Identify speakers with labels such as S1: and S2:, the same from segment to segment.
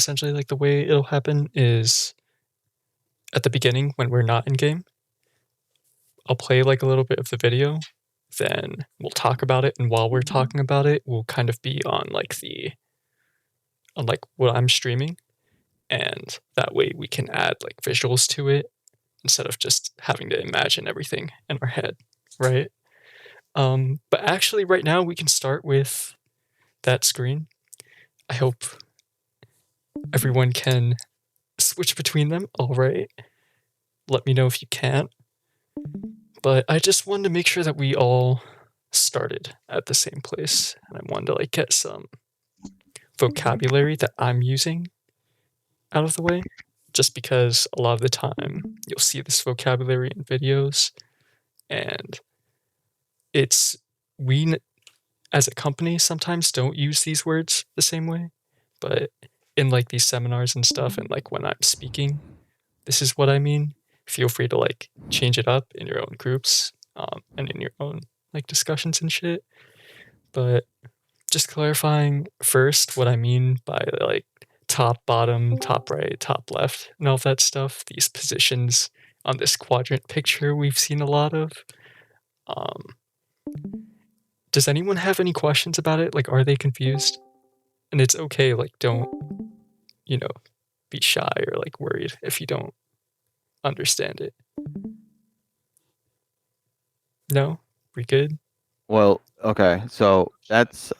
S1: essentially, like, the way it'll happen is at the beginning when we're not in game, I'll play, like, a little bit of the video, then we'll talk about it, and while we're talking about it, we'll kind of be on, like, what I'm streaming, and that way we can add, like, visuals to it instead of just having to imagine everything in our head, right? But actually right now we can start with that screen. I hope everyone can switch between them, alright? Let me know if you can't. But I just wanted to make sure that we all started at the same place, and I wanted to, like, get some vocabulary that I'm using out of the way, just because a lot of the time you'll see this vocabulary in videos, and it's we as a company sometimes don't use these words the same way, but in, like, these seminars and stuff and, like, when I'm speaking, this is what I mean. Feel free to, like, change it up in your own groups, and in your own, like, discussions and shit, but just clarifying first what I mean by, like, top, bottom, top right, top left, and all that stuff, these positions on this quadrant picture we've seen a lot of. Um, does anyone have any questions about it? Like, are they confused? And it's okay, like, don't, you know, be shy or, like, worried if you don't understand it. No? We good?
S2: Well, okay, so that's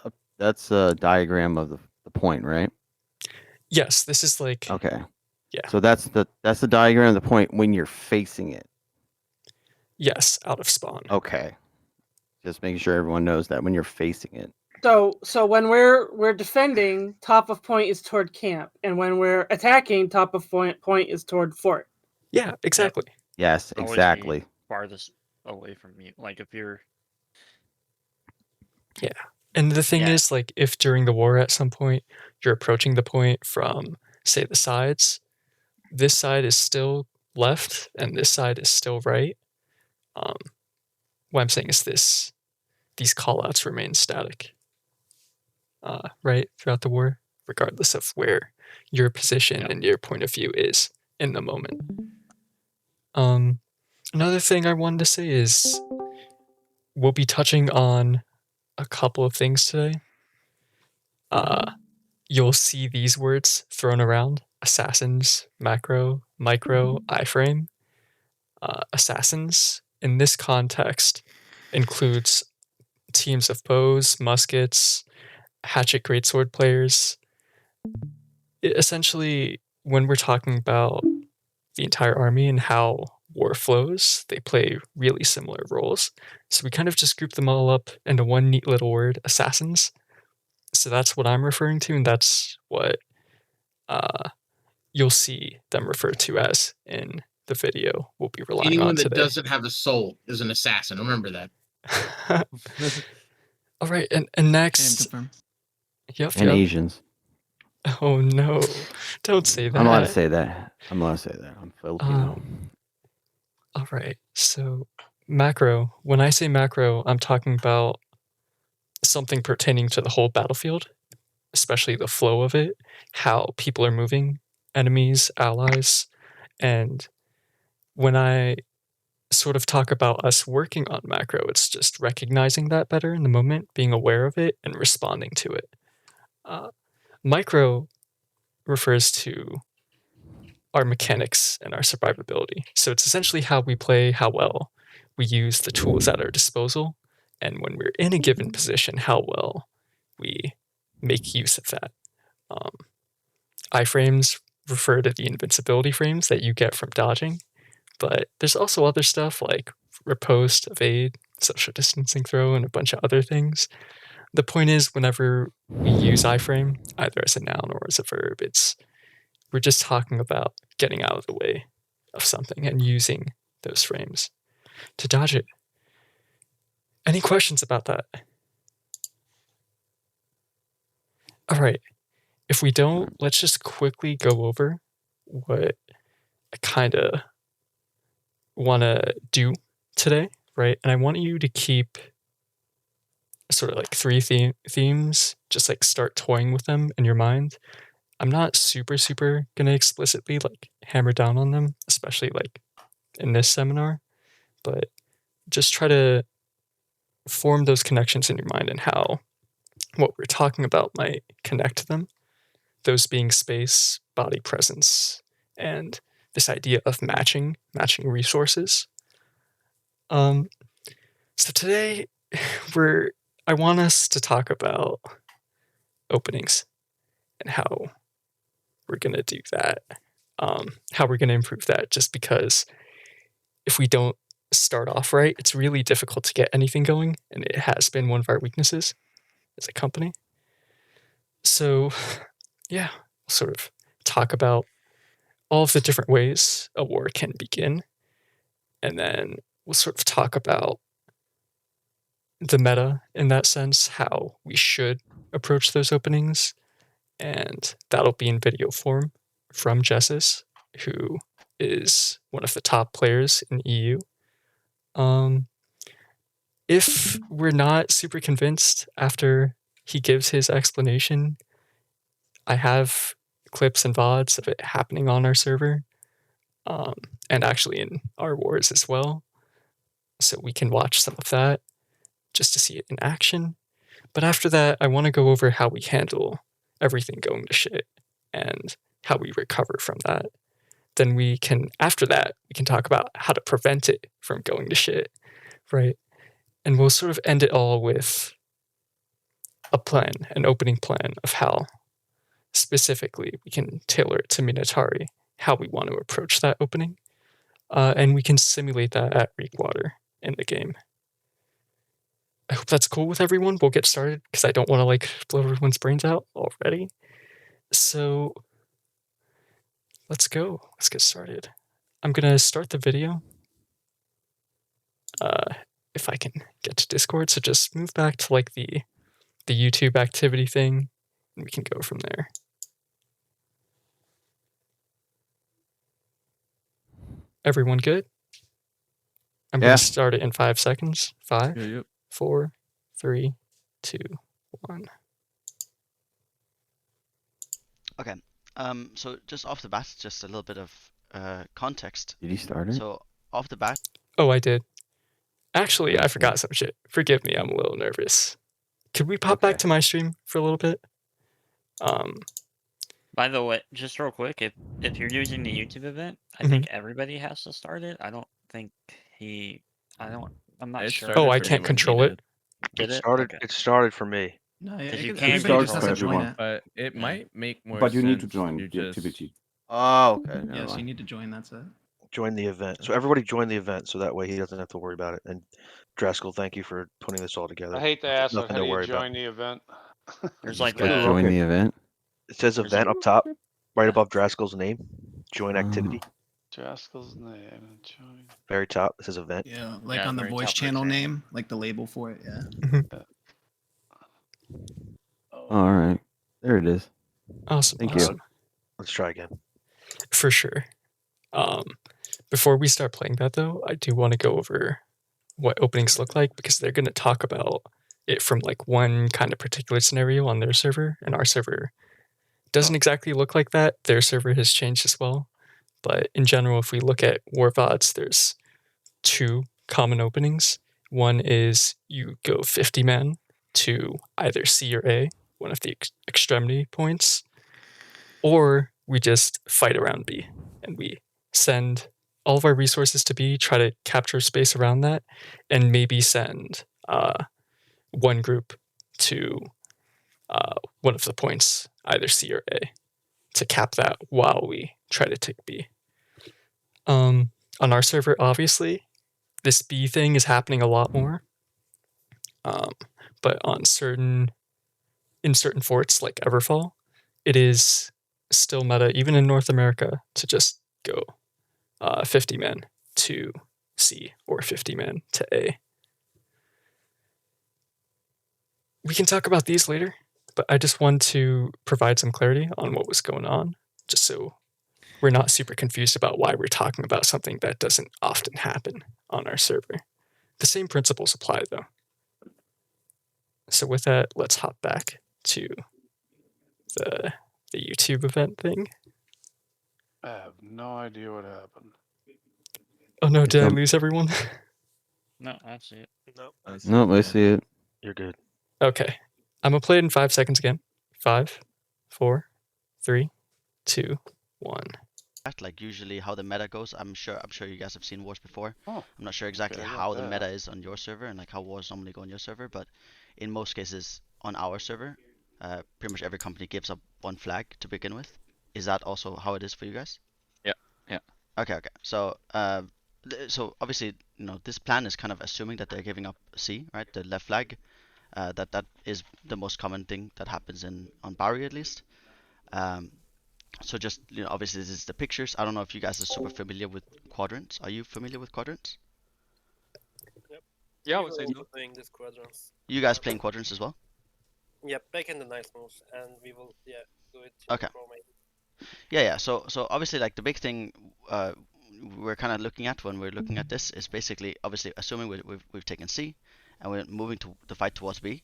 S2: a diagram of the point, right?
S1: Yes, this is like
S2: Okay.
S1: yeah.
S2: So that's the diagram of the point when you're facing it.
S1: Yes, out of spawn.
S2: Okay. Just making sure everyone knows that when you're facing it.
S3: So when we're defending, top of point is toward camp, and when we're attacking, top of point is toward fort.
S1: Yeah, exactly.
S2: Yes,
S4: Always be
S2: exactly.
S4: farthest away from you. Like if you're
S1: Yeah. And the thing
S4: Yeah.
S1: is, like, if during the war at some point you're approaching the point from, say, the sides, this side is still left and this side is still right. What I'm saying is these callouts remain static, right, throughout the war, regardless of where your position and your point of view is in the moment. Another thing I wanted to say is we'll be touching on a couple of things today. You'll see these words thrown around: assassins, macro, micro, iframe. Assassins, in this context, includes teams of bows, muskets, hatchet greatsword players. Essentially, when we're talking about the entire army and how war flows, they play really similar roles. So we kind of just group them all up into one neat little word: assassins. So that's what I'm referring to, and that's what you'll see them referred to as in the video we'll be relying
S5: Anyone
S1: on
S5: that
S1: today.
S5: doesn't have a soul is an assassin. Remember that.
S1: All right, and next, yep,
S2: And Asians.
S1: Oh no! Don't say that.
S2: I'm allowed to say that. I'm allowed to say that. I'm Filipino.
S1: All right. So macro. When I say macro, I'm talking about something pertaining to the whole battlefield, especially the flow of it, how people are moving, enemies, allies, and when I sort of talk about us working on macro, it's just recognizing that better in the moment, being aware of it, and responding to it. Micro refers to our mechanics and our survivability. So it's essentially how we play, how well we use the tools at our disposal, and when we're in a given position, how well we make use of that. Iframes refer to the invincibility frames that you get from dodging, but there's also other stuff like riposte, evade, social distancing throw, and a bunch of other things. The point is, whenever we use iframe, either as a noun or as a verb, we're just talking about getting out of the way of something and using those frames to dodge it. Any questions about that? All right. If we don't, let's just quickly go over what I kind of want to do today, right? And I want you to keep sort of like three themes, just like start toying with them in your mind. I'm not super gonna explicitly like hammer down on them, especially like in this seminar, but just try to form those connections in your mind and how what we're talking about might connect to them. Those being space, body presence, and this idea of matching resources. So today I want us to talk about openings and how we're gonna do that. How we're gonna improve that, just because if we don't start off right, it's really difficult to get anything going, and it has been one of our weaknesses as a company. So yeah, we'll sort of talk about all of the different ways a war can begin, and then we'll sort of talk about the meta in that sense, how we should approach those openings, and that'll be in video form from Jessis, who is one of the top players in EU. If we're not super convinced after he gives his explanation, I have clips and VODs of it happening on our server, and actually in our wars as well. So we can watch some of that just to see it in action. But after that, I want to go over how we handle everything going to shit and how we recover from that. Then after that, we can talk about how to prevent it from going to shit, right? And we'll sort of end it all with a plan, an opening plan of how specifically we can tailor it to Minotauri, how we want to approach that opening. And we can simulate that at Reekwater in the game. I hope that's cool with everyone. We'll get started because I don't want to like blow everyone's brains out already. So let's go. Let's get started. I'm gonna start the video. If I can get to Discord, so just move back to like the YouTube activity thing, and we can go from there. Everyone good? I'm
S2: Yeah.
S1: gonna start it in 5 seconds. 5,
S6: Yep.
S1: 4, 3, 2, 1.
S7: Okay. So just off the bat, just a little bit of context.
S2: Did he start it?
S7: So off the bat,
S1: Oh, I did. Actually, I
S2: Okay.
S1: forgot some shit. Forgive me, I'm a little nervous. Could we pop back
S2: Okay.
S1: to my stream for a little bit?
S4: By the way, just real quick, if you're using the YouTube event, I
S1: Mhm.
S4: think everybody has to start it. I don't think I'm not
S6: It
S4: sure.
S6: started
S1: Oh, I
S6: for me
S1: can't
S6: when he
S1: control it?
S6: did.
S4: Did it?
S8: started.
S4: Okay.
S8: It started for me.
S9: No, yeah,
S4: 'Cause you
S9: it
S4: can
S9: everybody just
S4: control
S9: has to
S4: it.
S9: join it.
S6: But it
S4: Yeah.
S6: might make more
S10: But you need to
S6: sense
S10: join
S6: to
S10: the
S6: just
S10: activity.
S2: Oh, okay. Never
S9: Yeah, so you
S2: mind.
S9: need to join, that's it.
S8: Join the event. So everybody join the event, so that way he doesn't have to worry about it. And Draskell, thank you for putting this all together.
S11: I hate to ask, but
S8: Nothing
S11: how
S8: to
S11: do you
S8: worry about.
S11: join the event?
S4: There's
S8: Just
S4: like
S8: click
S4: a
S2: Join
S8: okay.
S2: the event.
S8: It says
S4: There's
S8: event
S4: a-
S8: up top, right
S4: Yeah.
S8: above Draskell's name. Join
S2: Oh.
S8: activity.
S11: Draskell's name. Join.
S8: Very top. It says event.
S9: Yeah, like
S4: Yeah,
S9: on the
S4: very
S9: voice
S4: top of the
S9: channel
S4: channel.
S9: name, like the label for it, yeah.
S2: All right. There it is.
S1: Awesome.
S2: Thank you.
S1: awesome.
S8: Let's try again.
S1: For sure. Before we start playing that though, I do want to go over what openings look like, because they're going to talk about it from like one kind of particular scenario on their server, and our server doesn't exactly look like that. Their server has changed as well. But in general, if we look at war VODs, there's 2 common openings. One is you go 50 men to either C or A, one of the extremity points, or we just fight around B, and we send all of our resources to B, try to capture space around that, and maybe send one group to one of the points, either C or A, to cap that while we try to take B. On our server, obviously, this B thing is happening a lot more. But in certain forts like Everfall, it is still meta, even in North America, to just go 50 men to C or 50 men to A. We can talk about these later, but I just want to provide some clarity on what was going on, just so we're not super confused about why we're talking about something that doesn't often happen on our server. The same principles apply though. So with that, let's hop back to the the YouTube event thing.
S11: I have no idea what happened.
S1: Oh no, did I
S2: Um,
S1: lose everyone?
S4: No, I see it.
S6: Nope.
S2: Nope, I see it.
S8: You're good.
S1: Okay. I'm gonna play it in 5 seconds again. 5, 4, 3, 2, 1.
S7: Like usually how the meta goes, I'm sure you guys have seen wars before.
S11: Oh,
S7: I'm not sure exactly
S11: I got
S7: how the
S11: that.
S7: meta is on your server and like how wars normally go on your server, but in most cases on our server, pretty much every company gives up one flag to begin with. Is that also how it is for you guys?
S10: Yeah, yeah.
S7: Okay, okay. So, so obviously, you know, this plan is kind of assuming that they're giving up C, right? The left flag. That is the most common thing that happens on Barry at least. So just, you know, obviously this is the pictures. I don't know if you guys are super familiar with quadrants. Are you familiar with quadrants?
S10: Yeah, I would say
S6: We
S10: so.
S6: will playing these quadrants.
S7: You guys playing quadrants as well?
S6: Yep, back in the nice moves, and we will do it.
S7: Okay. Yeah. So obviously like the big thing we're kind of looking at when we're looking at this is basically obviously assuming we've taken C and we're moving to the fight towards B.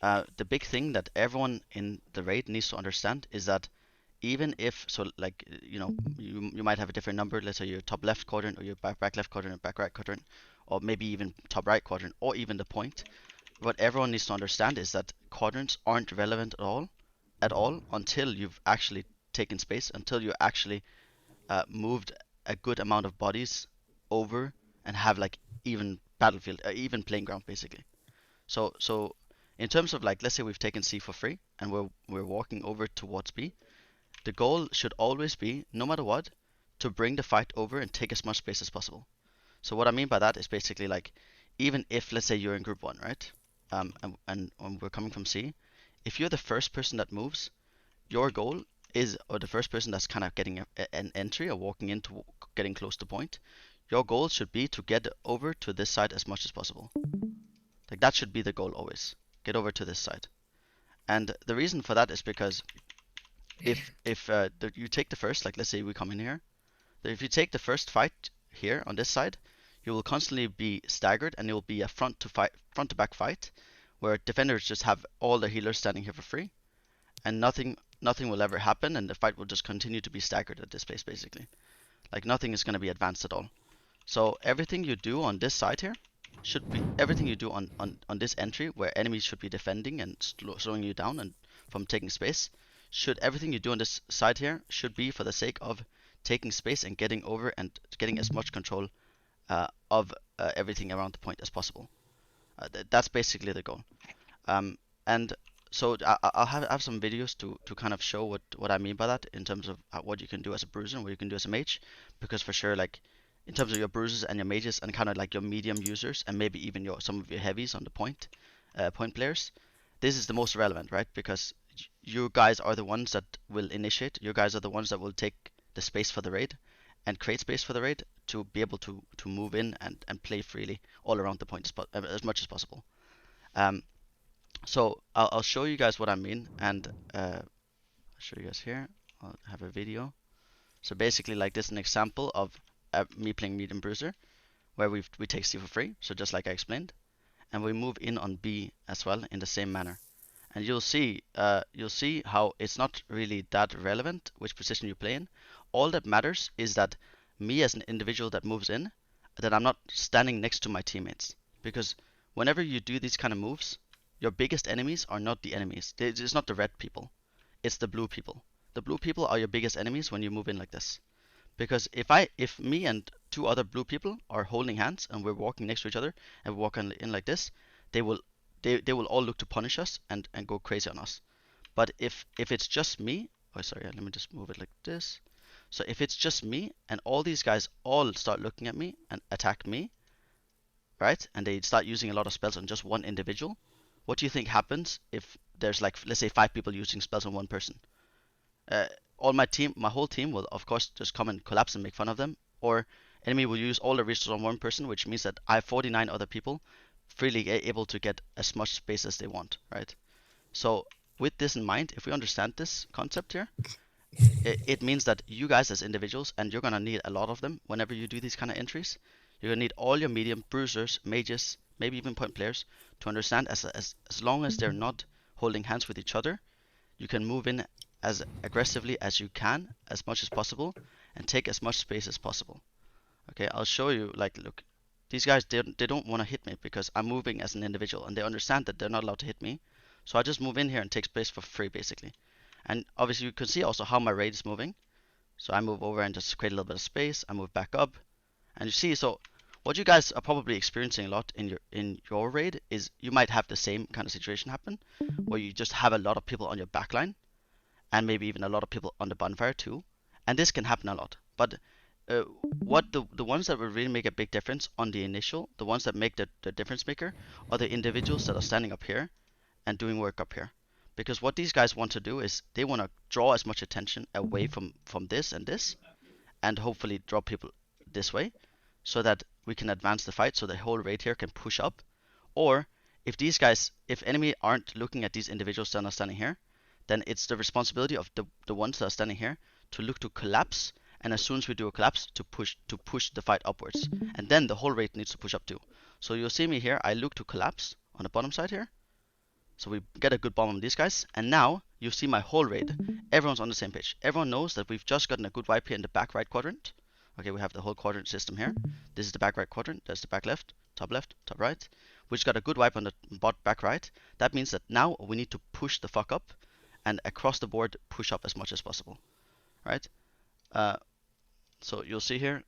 S7: The big thing that everyone in the raid needs to understand is that even if, so like, you know, you might have a different number, let's say your top left quadrant or your back left quadrant or back right quadrant, or maybe even top right quadrant, or even the point. What everyone needs to understand is that quadrants aren't relevant at all until you've actually taken space, until you actually moved a good amount of bodies over and have like even battlefield, even playing ground basically. So in terms of like, let's say we've taken C for free and we're walking over towards B. The goal should always be, no matter what, to bring the fight over and take as much space as possible. So what I mean by that is basically like, even if let's say you're in group 1, right? And we're coming from C, if you're the first person that moves, your goal is, or the first person that's kind of getting an entry or walking into getting close to point, your goal should be to get over to this side as much as possible. Like that should be the goal always. Get over to this side. And the reason for that is because if you take the first, like let's say we come in here, if you take the first fight here on this side, you will constantly be staggered and it will be a front to back fight where defenders just have all their healers standing here for free and nothing will ever happen and the fight will just continue to be staggered at this place basically. Like nothing is going to be advanced at all. So everything you do on this side here should be everything you do on this entry where enemies should be defending and slowing you down and from taking space. Everything you do on this side here should be for the sake of taking space and getting over and getting as much control of everything around the point as possible. That's basically the goal. And so I'll have some videos to kind of show what I mean by that in terms of what you can do as a bruiser and what you can do as a mage, because for sure like in terms of your bruisers and your mages and kind of like your medium users and maybe even some of your heavies on the point players, this is the most relevant, right? Because you guys are the ones that will initiate. You guys are the ones that will take the space for the raid and create space for the raid to be able to move in and play freely all around the point as much as possible. So I'll show you guys what I mean, and I'll show you guys here. I'll have a video. So basically, like this is an example of me playing medium bruiser, where we take C for free. So just like I explained, and we move in on B as well in the same manner. And you'll see how it's not really that relevant which position you play in. All that matters is that me as an individual that moves in, that I'm not standing next to my teammates. Because whenever you do these kind of moves, your biggest enemies are not the enemies. It's not the red people. It's the blue people. The blue people are your biggest enemies when you move in like this. Because if me and 2 other blue people are holding hands and we're walking next to each other and we're walking in like this, they will all look to punish us and go crazy on us. But if it's just me, oh sorry, let me just move it like this. So if it's just me and all these guys all start looking at me and attack me, right? And they start using a lot of spells on just one individual, what do you think happens if there's like, let's say 5 people using spells on one person? My whole team will of course just come and collapse and make fun of them, or enemy will use all the resources on one person, which means that I have 49 other people freely able to get as much space as they want, right? So with this in mind, if we understand this concept here, it means that you guys as individuals, and you're gonna need a lot of them whenever you do these kind of entries, you're gonna need all your medium bruisers, mages, maybe even point players to understand as long as they're not holding hands with each other, you can move in as aggressively as you can, as much as possible, and take as much space as possible. Okay, I'll show you, like, look, these guys, they don't want to hit me because I'm moving as an individual, and they understand that they're not allowed to hit me. So I just move in here and take space for free, basically. And obviously you can see also how my raid is moving. So I move over and just create a little bit of space. I move back up, and you see, so what you guys are probably experiencing a lot in your raid is you might have the same kind of situation happen, where you just have a lot of people on your backline, and maybe even a lot of people on the bonfire too. And this can happen a lot. But what the ones that will really make a big difference on the initial, the ones that make the difference maker, are the individuals that are standing up here and doing work up here. Because what these guys want to do is they want to draw as much attention away from this and this, and hopefully draw people this way, so that we can advance the fight, so the whole raid here can push up. Or if these guys, if enemy aren't looking at these individuals that are standing here, then it's the responsibility of the ones that are standing here to look to collapse, and as soon as we do a collapse, to push the fight upwards. And then the whole raid needs to push up too. So you'll see me here, I look to collapse on the bottom side here. So we get a good bomb on these guys, and now you see my whole raid. Everyone's on the same page. Everyone knows that we've just gotten a good wipe here in the back right quadrant. Okay, we have the whole quadrant system here. This is the back right quadrant, there's the back left, top right. We just got a good wipe on the back right. That means that now we need to push the fuck up, and across the board push up as much as possible, right? So you'll see here,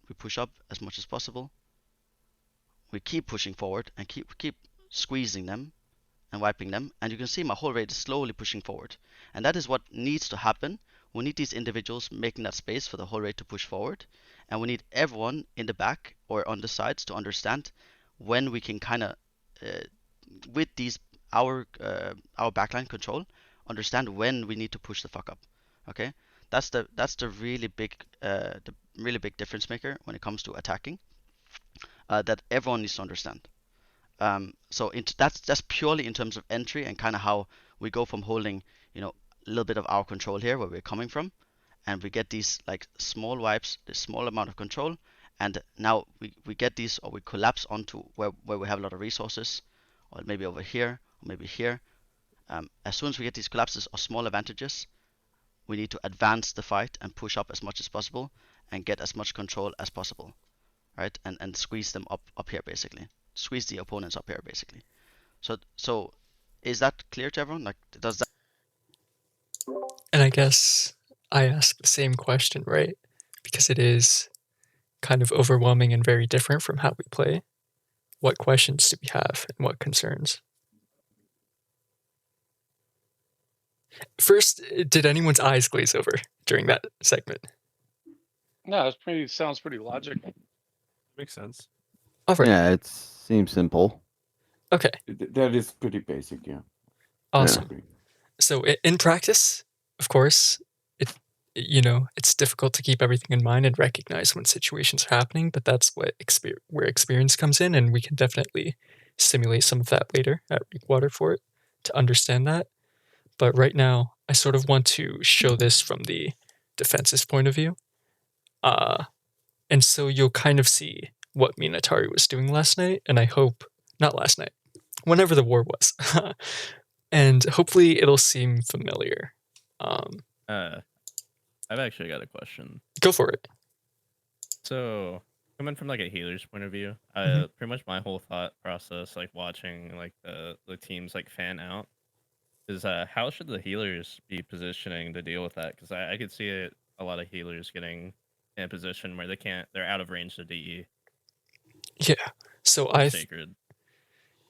S7: we push up as much as possible. We keep pushing forward and keep squeezing them and wiping them, and you can see my whole raid is slowly pushing forward. And that is what needs to happen. We need these individuals making that space for the whole raid to push forward, and we need everyone in the back or on the sides to understand when we can kind of, with these our backline control, understand when we need to push the fuck up. Okay, that's the really big difference maker when it comes to attacking, that everyone needs to understand. So that's purely in terms of entry and kind of how we go from holding, you know, a little bit of our control here where we're coming from, and we get these like small wipes, this small amount of control, and now we get these, or we collapse onto where we have a lot of resources, or maybe over here, or maybe here. As soon as we get these collapses or small advantages, we need to advance the fight and push up as much as possible and get as much control as possible, right? And squeeze them up here basically. Squeeze the opponents up here basically. So is that clear to everyone? Like, does that?
S1: And I guess I ask the same question, right? Because it is kind of overwhelming and very different from how we play. What questions do we have and what concerns? First, did anyone's eyes glaze over during that segment?
S11: No, sounds pretty logical.
S10: Makes sense.
S1: All right.
S2: Yeah, it seems simple.
S1: Okay.
S10: That is pretty basic, yeah.
S1: Awesome.
S10: Yeah.
S1: So in practice, of course, it's difficult to keep everything in mind and recognize when situations are happening, but that's where experience comes in, and we can definitely simulate some of that later at Reekwater for it to understand that. But right now, I sort of want to show this from the defense's point of view. And so you'll kind of see what Minotauri was doing last night, and I hope, not last night, whenever the war was. And hopefully it'll seem familiar.
S12: I've actually got a question.
S1: Go for it.
S12: So, coming from like a healer's point of view, pretty much my whole thought process, like watching like the teams like fan out, is how should the healers be positioning to deal with that? Because I could see a lot of healers getting in a position where they're out of range to DE.
S1: Yeah. So
S12: Sacred.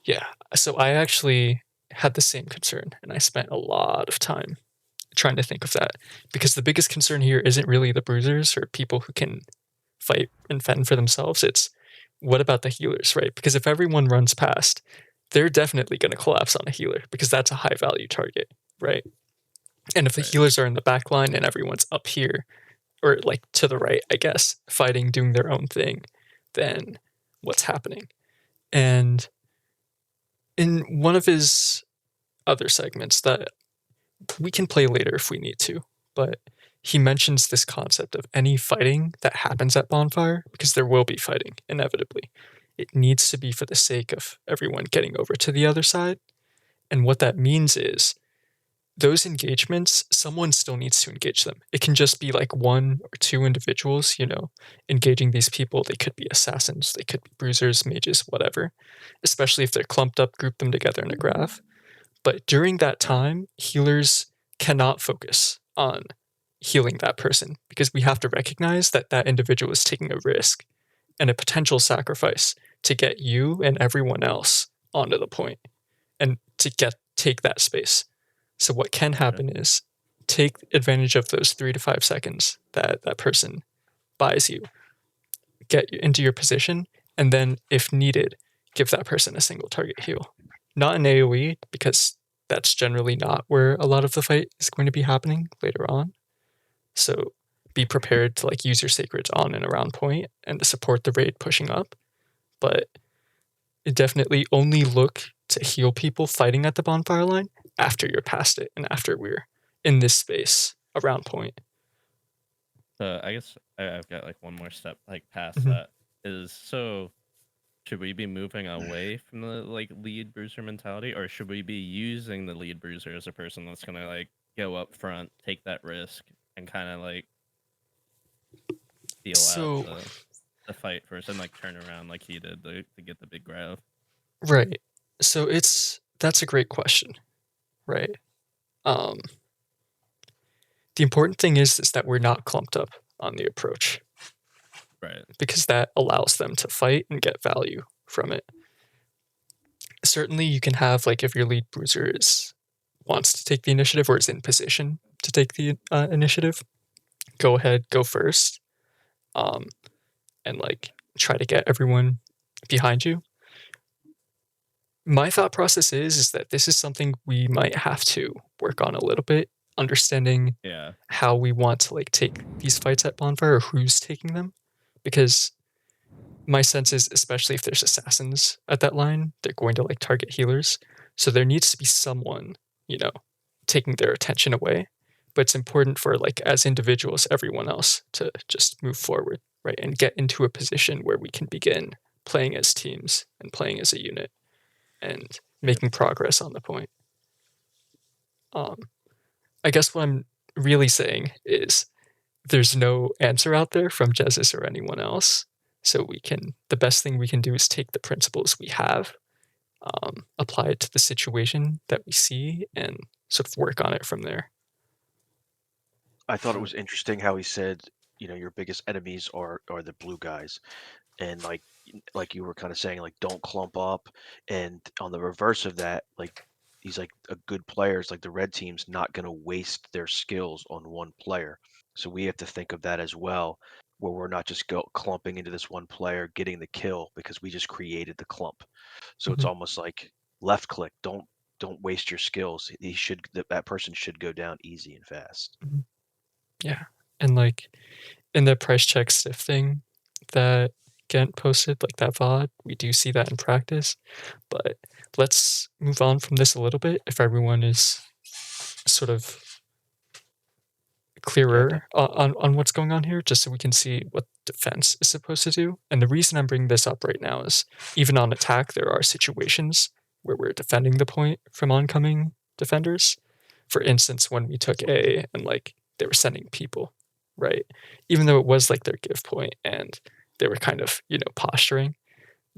S1: Yeah. So I actually had the same concern, and I spent a lot of time trying to think of that, because the biggest concern here isn't really the bruisers or people who can fight and fend for themselves. It's what about the healers, right? Because if everyone runs past, they're definitely going to collapse on a healer because that's a high value target, right? And if the healers are in the back line and everyone's up here, or like to the right, I guess, fighting, doing their own thing, then what's happening? And in one of his other segments that we can play later if we need to, but he mentions this concept of any fighting that happens at Bonfire, because there will be fighting, inevitably. It needs to be for the sake of everyone getting over to the other side. And what that means is those engagements, someone still needs to engage them. It can just be like 1 or 2 individuals, engaging these people. They could be assassins, they could be bruisers, mages, whatever. Especially if they're clumped up, group them together in a graph. But during that time, healers cannot focus on healing that person because we have to recognize that that individual is taking a risk and a potential sacrifice to get you and everyone else onto the point and to take that space. So what can happen is take advantage of those 3 to 5 seconds that that person buys you, get you into your position, and then if needed, give that person a single target heal. Not an AoE, because that's generally not where a lot of the fight is going to be happening later on. So be prepared to like use your sacreds on and around point and to support the raid pushing up. But definitely only look to heal people fighting at the bonfire line after you're past it and after we're in this space around point.
S12: I guess I've got like one more step like past
S1: Mhm.
S12: that is so should we be moving away from the like lead bruiser mentality, or should we be using the lead bruiser as a person that's gonna like go up front, take that risk, and kind of like feel
S1: So-
S12: out the fight first and like turn around like he did to get the big grab?
S1: Right. So that's a great question, right? The important thing is that we're not clumped up on the approach.
S12: Right.
S1: Because that allows them to fight and get value from it. Certainly you can have like if your lead bruiser wants to take the initiative or is in position to take the initiative, go ahead, go first, and like try to get everyone behind you. My thought process is that this is something we might have to work on a little bit, understanding how we want to like take these fights at bonfire or who's taking them, because my sense is, especially if there's assassins at that line, they're going to like target healers. So there needs to be someone, taking their attention away. But it's important for like as individuals, everyone else to just move forward, right? And get into a position where we can begin playing as teams and playing as a unit and making progress on the point. I guess what I'm really saying is there's no answer out there from Jesus or anyone else. So the best thing we can do is take the principles we have, apply it to the situation that we see, and sort of work on it from there.
S8: I thought it was interesting how he said, your biggest enemies are the blue guys, and like you were kind of saying, like don't clump up, and on the reverse of that, like he's like a good players, like the red team's not going to waste their skills on one player, so we have to think of that as well, where we're not just clumping into this one player getting the kill because we just created the clump. So it's
S1: Mhm.
S8: almost like left click, don't waste your skills. That person should go down easy and fast.
S1: Mhm. Yeah, and like in the price check stiff thing that Gent posted, like that VOD, we do see that in practice. But let's move on from this a little bit if everyone is sort of clearer on what's going on here, just so we can see what defense is supposed to do. And the reason I'm bringing this up right now is even on attack, there are situations where we're defending the point from oncoming defenders. For instance, when we took A and like they were sending people, right? Even though it was like their give point and they were kind of, posturing,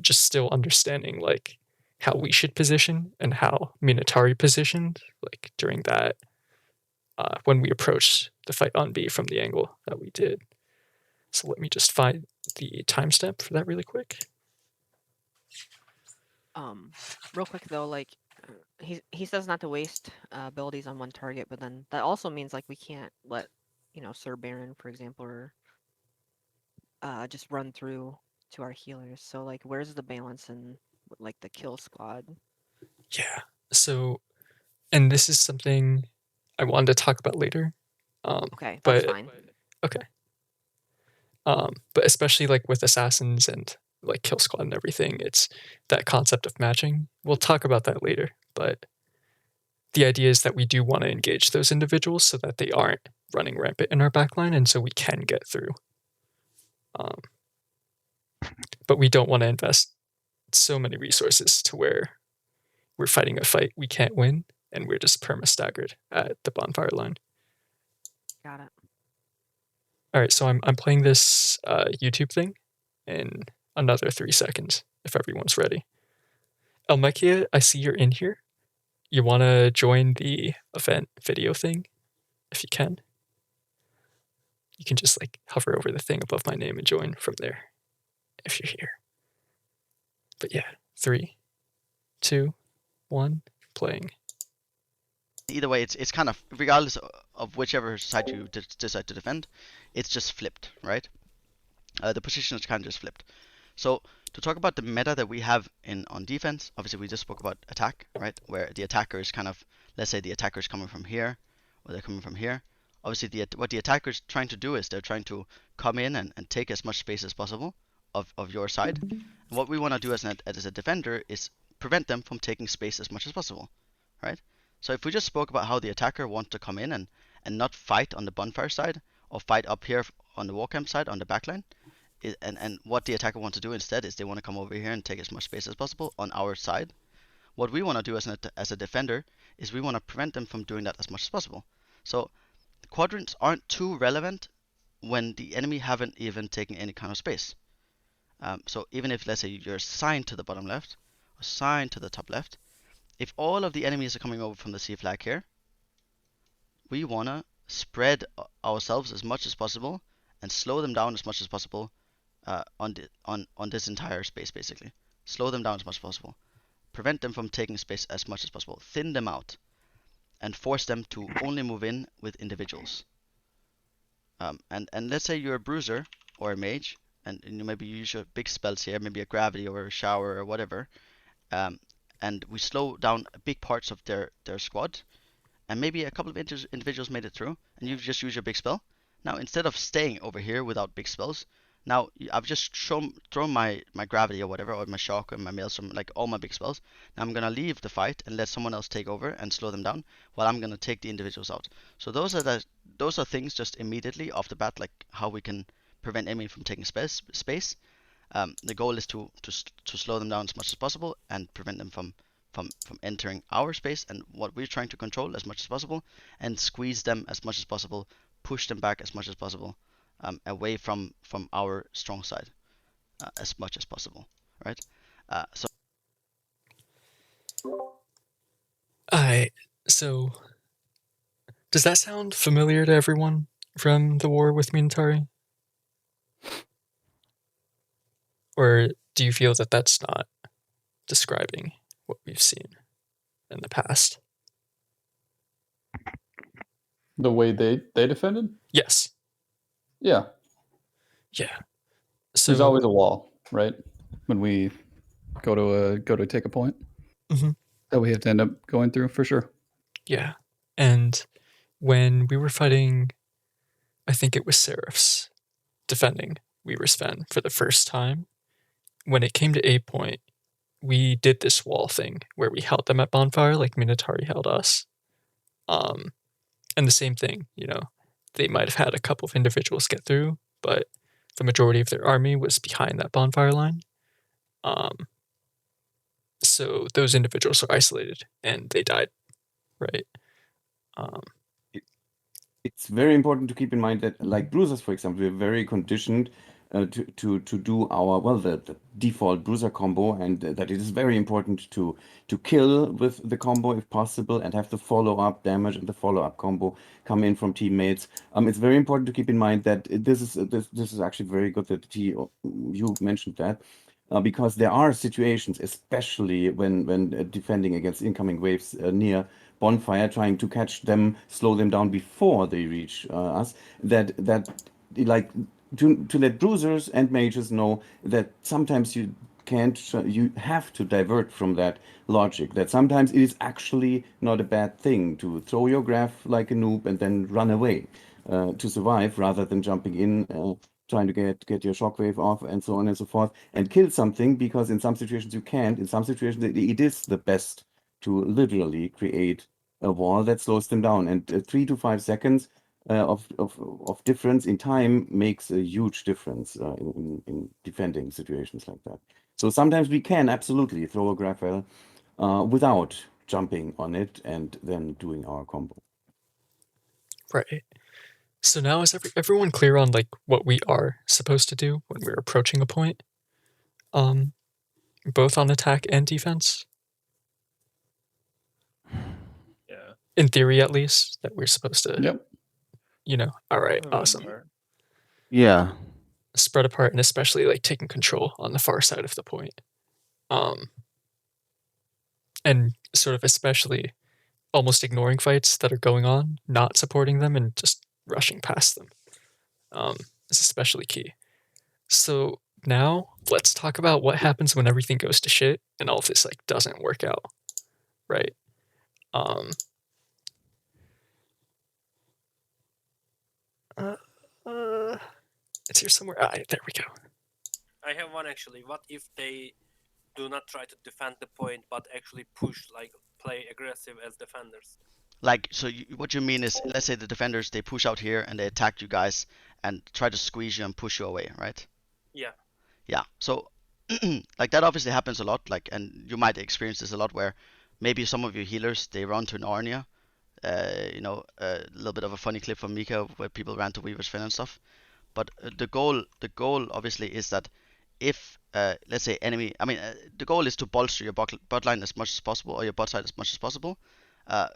S1: just still understanding like how we should position and how Minotauri positioned, like during that when we approached the fight on B from the angle that we did. So let me just find the timestamp for that really quick.
S13: Real quick though, like he says not to waste abilities on one target, but then that also means like we can't let Sir Baron, for example, or just run through to our healers. So like, where's the balance in like the kill squad?
S1: Yeah. So, and this is something I wanted to talk about later.
S13: Okay, that's fine.
S1: Okay. But especially like with assassins and like kill squad and everything, it's that concept of matching. We'll talk about that later, but the idea is that we do want to engage those individuals so that they aren't running rampant in our backline, and so we can get through. But we don't want to invest so many resources to where we're fighting a fight we can't win, and we're just perma-staggered at the bonfire line.
S13: Got it.
S1: All right, so I'm playing this YouTube thing in another 3 seconds, if everyone's ready. Elmekia, I see you're in here. You want to join the event video thing, if you can? You can just like hover over the thing above my name and join from there, if you're here. But yeah, 3, 2, 1, playing.
S7: Either way, it's kind of, regardless of whichever side you decide to defend, it's just flipped, right? The position is kind of just flipped. So to talk about the meta that we have on defense, obviously we just spoke about attack, right? Where the attacker is kind of, let's say the attacker is coming from here, or they're coming from here. Obviously what the attacker is trying to do is they're trying to come in and take as much space as possible of your side. And what we want to do as a defender is prevent them from taking space as much as possible, right? So if we just spoke about how the attacker wants to come in and not fight on the bonfire side, or fight up here on the war camp side on the backline, and what the attacker wants to do instead is they want to come over here and take as much space as possible on our side. What we want to do as a defender is we want to prevent them from doing that as much as possible. So quadrants aren't too relevant when the enemy haven't even taken any kind of space. So even if, let's say, you're assigned to the bottom left, assigned to the top left, if all of the enemies are coming over from the C flag here, we want to spread ourselves as much as possible and slow them down as much as possible on this entire space, basically. Slow them down as much as possible. Prevent them from taking space as much as possible. Thin them out. And force them to only move in with individuals. And let's say you're a bruiser or a mage, and you maybe use your big spells here, maybe a gravity or a shower or whatever, and we slow down big parts of their squad, and maybe a couple of individuals made it through, and you just use your big spell. Now, instead of staying over here without big spells, now I've just thrown my gravity or whatever, or my shock or my maelstrom, like all my big spells. Now I'm gonna leave the fight and let someone else take over and slow them down, while I'm gonna take the individuals out. So those are things just immediately off the bat, like how we can prevent enemy from taking space. The goal is to slow them down as much as possible and prevent them from entering our space and what we're trying to control as much as possible, and squeeze them as much as possible, push them back as much as possible, away from our strong side as much as possible, right? So.
S1: Alright, so does that sound familiar to everyone from the war with Minotauri? Or do you feel that that's not describing what we've seen in the past?
S14: The way they defended?
S1: Yes.
S14: Yeah.
S1: Yeah.
S14: There's always a wall, right? When we go to take a point. That we have to end up going through for sure.
S1: Yeah. And when we were fighting, I think it was Seraphs, defending Weaver Sven for the first time, when it came to A point, we did this wall thing where we held them at bonfire like Minotauri held us. And the same thing, you know, they might have had a couple of individuals get through, but the majority of their army was behind that bonfire line. So those individuals are isolated and they died, right?
S10: It's very important to keep in mind that, like bruisers, for example, we're very conditioned to do our, well, the default bruiser combo, and that it is very important to kill with the combo if possible, and have the follow-up damage and the follow-up combo come in from teammates. It's very important to keep in mind that this is actually very good that you mentioned that. Because there are situations, especially when defending against incoming waves near bonfire, trying to catch them, slow them down before they reach us, that like to let bruisers and mages know that sometimes you can't, you have to divert from that logic, that sometimes it is actually not a bad thing to throw your graph like a noob and then run away to survive, rather than jumping in, trying to get your shockwave off and so on and so forth, and kill something, because in some situations you can't. In some situations it is the best to literally create a wall that slows them down, and 3 to 5 seconds of difference in time makes a huge difference in defending situations like that. So sometimes we can absolutely throw a graph without jumping on it and then doing our combo.
S1: Right. So now is everyone clear on like what we are supposed to do when we're approaching a point? Both on attack and defense?
S11: Yeah.
S1: In theory, at least, that we're supposed to.
S14: Yep.
S1: You know. All right. Awesome.
S2: Yeah.
S1: Spread apart, and especially like taking control on the far side of the point. And sort of especially almost ignoring fights that are going on, not supporting them, and just rushing past them. Is especially key. So now let's talk about what happens when everything goes to shit and all of this like doesn't work out, right? It's here somewhere. There we go.
S6: I have one actually. What if they do not try to defend the point, but actually push, like play aggressive as defenders?
S7: Like, so what you mean is, let's say the defenders, they push out here and they attack you guys and try to squeeze you and push you away, right?
S6: Yeah.
S7: Yeah. So, like that obviously happens a lot. Like, and you might experience this a lot where maybe some of your healers they run to Narnia. You know, a little bit of a funny clip from Mika where people ran to Weaver's Fen and stuff. But the goal obviously is that if let's say enemy, I mean, the goal is to bolster your bot line as much as possible or your bot side as much as possible.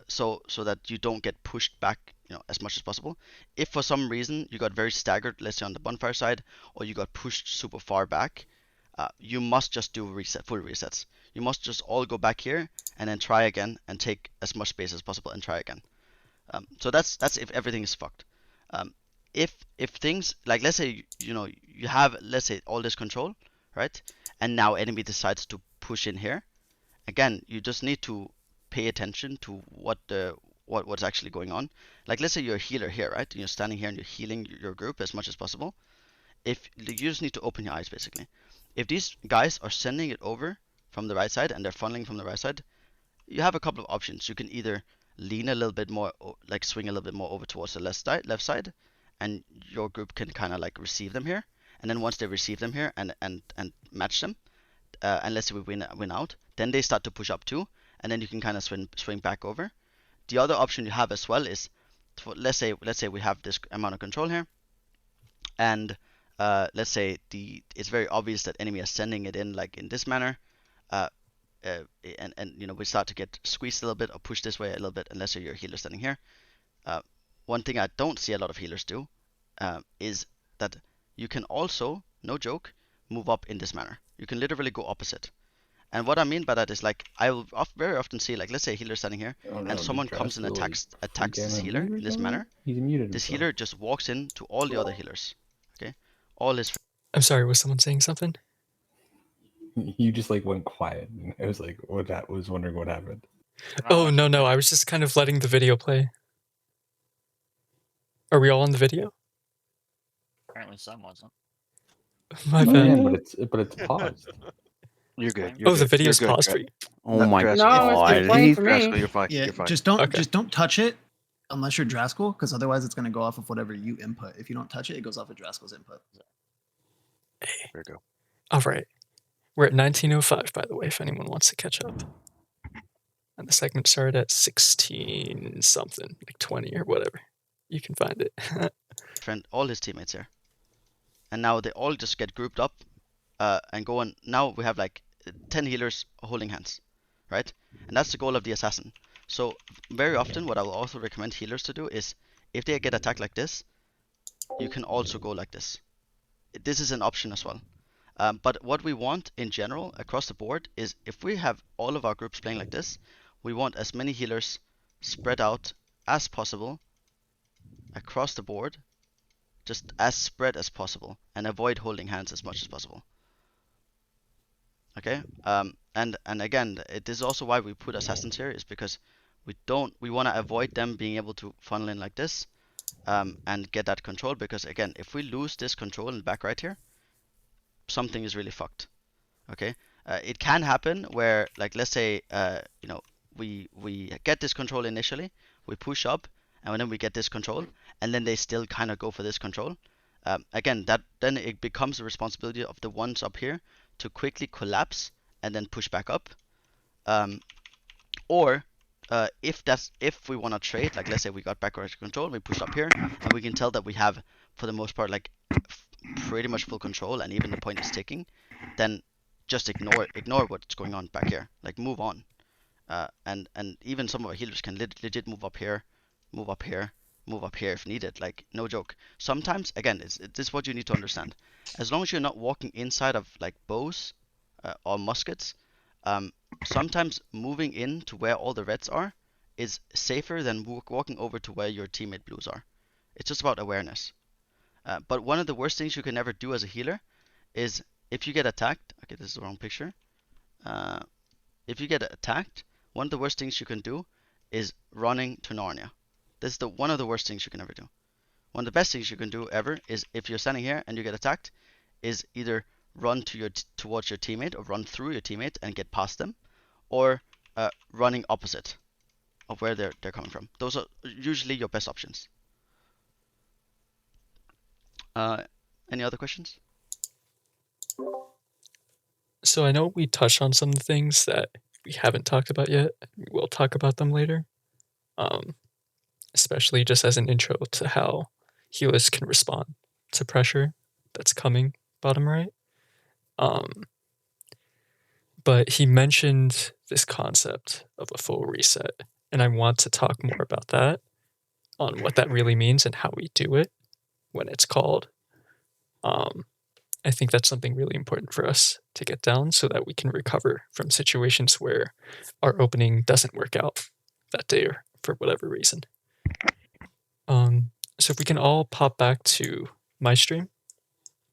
S7: So that you don't get pushed back, you know, as much as possible. If for some reason you got very staggered, let's say on the bonfire side, or you got pushed super far back, you must just do full resets. You must just all go back here and then try again and take as much space as possible and try again. So that's if everything is fucked. If things like, let's say you know you have, let's say, all this control, right, and now enemy decides to push in here, again you just need to pay attention to what's actually going on. Like, let's say you're a healer here, right? You're standing here and you're healing your group as much as possible. If you just need to open your eyes, basically. If these guys are sending it over from the right side and they're funneling from the right side, you have a couple of options. You can either lean a little bit more, like swing a little bit more over towards the left side, and your group can kind of like receive them here. And then once they receive them here and match them, and let's say we win out, then they start to push up too, and then you can kind of swing back over. The other option you have as well is, let's say we have this amount of control here, and let's say it's very obvious that enemy is sending it in like in this manner, and you know we start to get squeezed a little bit or pushed this way a little bit, unless you're a healer standing here. One thing I don't see a lot of healers do is that you can also, no joke, move up in this manner. You can literally go opposite. And what I mean by that is, like, I will very often see, like, let's say a healer standing here, and someone comes and attacks this healer in this manner. This healer just walks in to all the other healers. Okay, all his.
S1: I'm sorry. Was someone saying something?
S15: You just like went quiet. I was like, was wondering what happened.
S1: Oh no! I was just kind of letting the video play. Are we all on the video?
S4: Apparently, some wasn't.
S1: My bad.
S15: But it's paused.
S8: You're good.
S1: The video's paused for you.
S2: Oh my
S3: No,
S2: god!
S3: it's playing for me.
S8: Drasco, you're fine.
S9: Yeah,
S8: You're fine.
S9: just don't touch it unless you're Draskell, because otherwise it's going to go off of whatever you input. If you don't touch it, it goes off of Draskell's input.
S8: There you go.
S1: All right. We're at 19:05, by the way, if anyone wants to catch up. And the segment started at 16 something, like 20 or whatever. You can find it.
S7: Friend, all his teammates here, and now they all just get grouped up and go on. Now we have like 10 healers holding hands, right? And that's the goal of the assassin. So very often what I will also recommend healers to do is, if they get attacked like this, you can also go like this. This is an option as well. But what we want in general across the board is, if we have all of our groups playing like this, we want as many healers spread out as possible across the board, just as spread as possible, and avoid holding hands as much as possible. Okay, and again, it is also why we put assassins here, is because we want to avoid them being able to funnel in like this, and get that control, because again, if we lose this control in the back right here, something is really fucked. Okay, it can happen where, like, let's say you know, we get this control initially, we push up, and then we get this control, and then they still kind of go for this control. Again, then it becomes the responsibility of the ones up here to quickly collapse and then push back up, Or if we want to trade, like let's say we got backward control, we push up here, and we can tell that we have, for the most part, like pretty much full control, and even the point is ticking, then just ignore what's going on back here. Like move on. And even some of our healers can legit move up here, move up here, move up here if needed. Like no joke. Sometimes, again, this is what you need to understand. As long as you're not walking inside of like bows or muskets, sometimes moving in to where all the reds are is safer than walking over to where your teammate blues are. It's just about awareness. But one of the worst things you can ever do as a healer is if you get attacked. Okay, this is the wrong picture. If you get attacked, one of the worst things you can do is running to Narnia. This is one of the worst things you can ever do. One of the best things you can do ever is if you're standing here and you get attacked, is either run towards your teammate or run through your teammate and get past them, or running opposite of where they're coming from. Those are usually your best options. Any other questions?
S1: So I know we touched on some things that we haven't talked about yet. We will talk about them later. Especially just as an intro to how healers can respond to pressure that's coming bottom right. But he mentioned this concept of a full reset, and I want to talk more about that, on what that really means and how we do it when it's called. I think that's something really important for us to get down so that we can recover from situations where our opening doesn't work out that day or for whatever reason. So if we can all pop back to my stream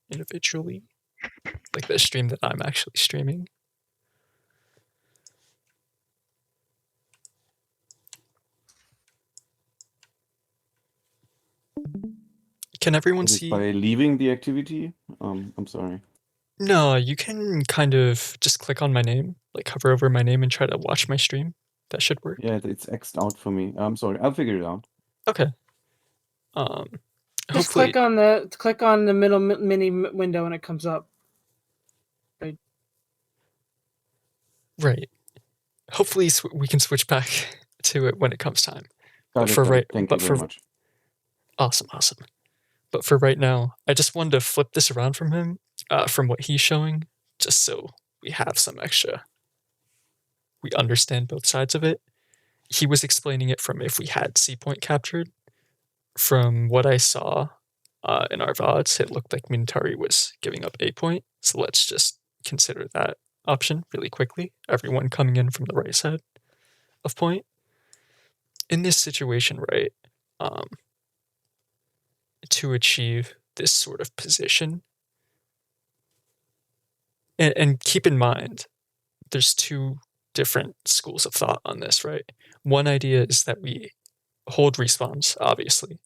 S1: individually, like the stream that I'm actually streaming. Can everyone
S10: Is it
S1: see?
S10: by leaving the activity? I'm sorry.
S1: No, you can kind of just click on my name, like hover over my name and try to watch my stream. That should work.
S10: Yeah, it's X'd out for me. I'm sorry. I'll figure it out.
S1: Okay.
S3: Just
S1: Hopefully,
S3: click on the middle mini window and it comes up.
S1: right. Hopefully we can switch back to it when it comes time.
S10: Got it, got it. Thank you very much.
S1: Awesome. But for right now, I just wanted to flip this around from him, from what he's showing, just so we have some extra. We understand both sides of it. He was explaining it from if we had C point captured. From what I saw in our VODs, it looked like Minotauri was giving up A point. So let's just consider that option really quickly. Everyone coming in from the right side of point. In this situation, right, to achieve this sort of position, and keep in mind, there's two different schools of thought on this, right? One idea is that we hold respawns, obviously.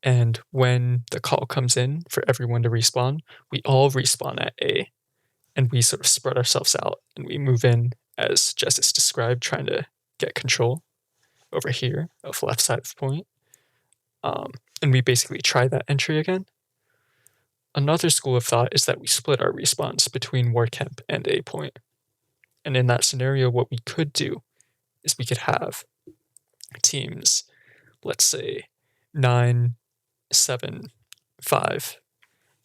S1: And when the call comes in for everyone to respawn, we all respawn at A. And we sort of spread ourselves out and we move in, as Justice described, trying to get control over here of left side of point. And we basically try that entry again. Another school of thought is that we split our respawns between War Camp and A point. And in that scenario, what we could do is we could have teams, let's say 9, 7, 5.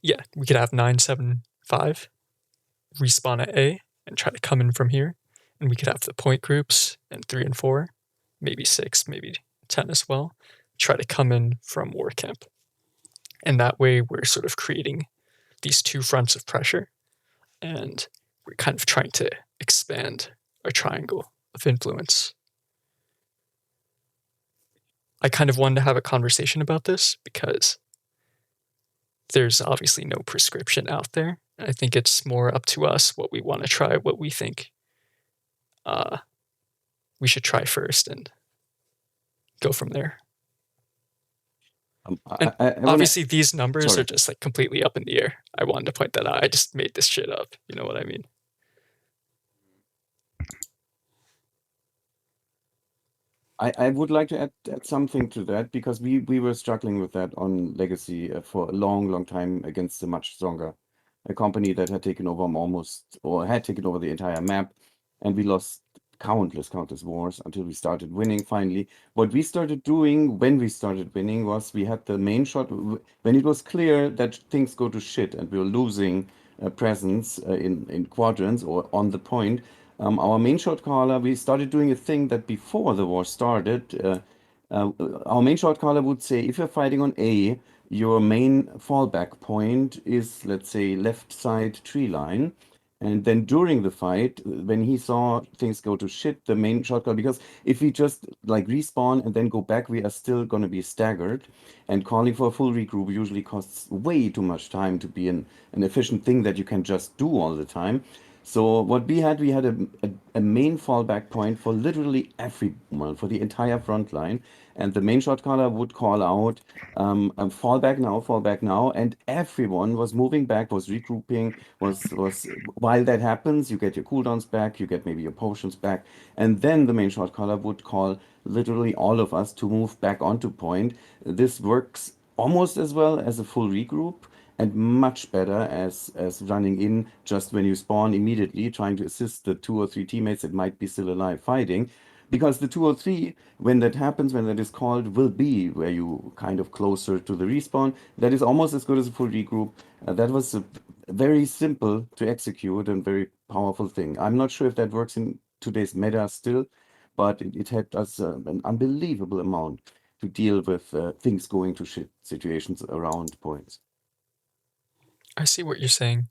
S1: Yeah, we could have 9, 7, 5 respawn at A and try to come in from here. And we could have the point groups and 3 and 4, maybe 6, maybe 10 as well, try to come in from War Camp. And that way we're sort of creating these two fronts of pressure, and we're kind of trying to expand our triangle of influence. I kind of wanted to have a conversation about this because there's obviously no prescription out there. I think it's more up to us what we want to try, what we think we should try first, and go from there. Obviously, these numbers are just like completely up in the air. I wanted to point that out. I just made this shit up. You know what I mean?
S10: I would like to add something to that, because we were struggling with that on Legacy for a long time against a much stronger company that had taken over the entire map, and we lost countless wars until we started winning finally. What we started doing when we started winning was we had the main shot when it was clear that things go to shit and we were losing presence in quadrants or on the point. Our main shot caller, we started doing a thing that before the war started. Our main shot caller would say, if you're fighting on A, your main fallback point is, let's say, left side tree line. And then during the fight, when he saw things go to shit, the main shot caller, because if we just like respawn and then go back, we are still going to be staggered. And calling for a full regroup usually costs way too much time to be an efficient thing that you can just do all the time. So what we had a main fallback point for literally everyone, for the entire front line. And the main shot caller would call out, fall back now. And everyone was moving back, was regrouping, was while that happens, you get your cooldowns back, you get maybe your potions back. And then the main shot caller would call literally all of us to move back onto point. This works almost as well as a full regroup, and much better as running in just when you spawn immediately, trying to assist the 2 or 3 teammates that might be still alive fighting. Because the 2 or 3, when that happens, when that is called, will be where you kind of closer to the respawn. That is almost as good as a full regroup. That was a very simple to execute and very powerful thing. I'm not sure if that works in today's meta still, but it helped us an unbelievable amount to deal with things going to shit situations around points.
S1: I see what you're saying.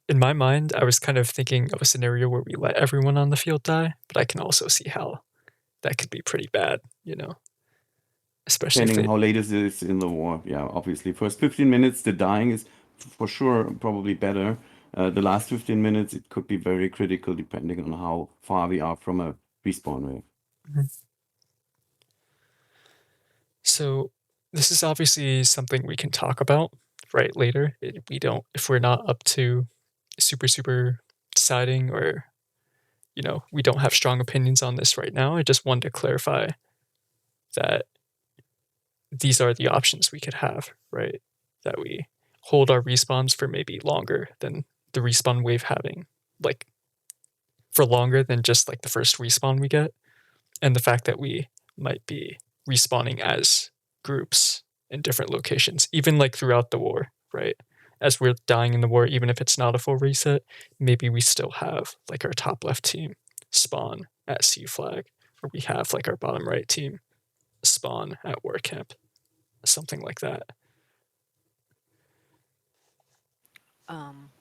S1: In my mind, I was kind of thinking of a scenario where we let everyone on the field die, but I can also see how that could be pretty bad, especially if
S10: Depending
S1: they...
S10: how late it is in the war. Yeah, obviously. First 15 minutes, the dying is for sure probably better. The last 15 minutes, it could be very critical depending on how far we are from a respawn wave.
S1: Mhm. So this is obviously something we can talk about right later. If we're not up to super deciding, or we don't have strong opinions on this right now. I just wanted to clarify that these are the options we could have, right? That we hold our respawns for maybe longer than the respawn wave having, like, for longer than just like the first respawn we get, and the fact that we might be respawning as groups in different locations, even like throughout the war, right? As we're dying in the war, even if it's not a full reset, maybe we still have like our top left team spawn at C flag, or we have like our bottom right team spawn at war camp, something like that.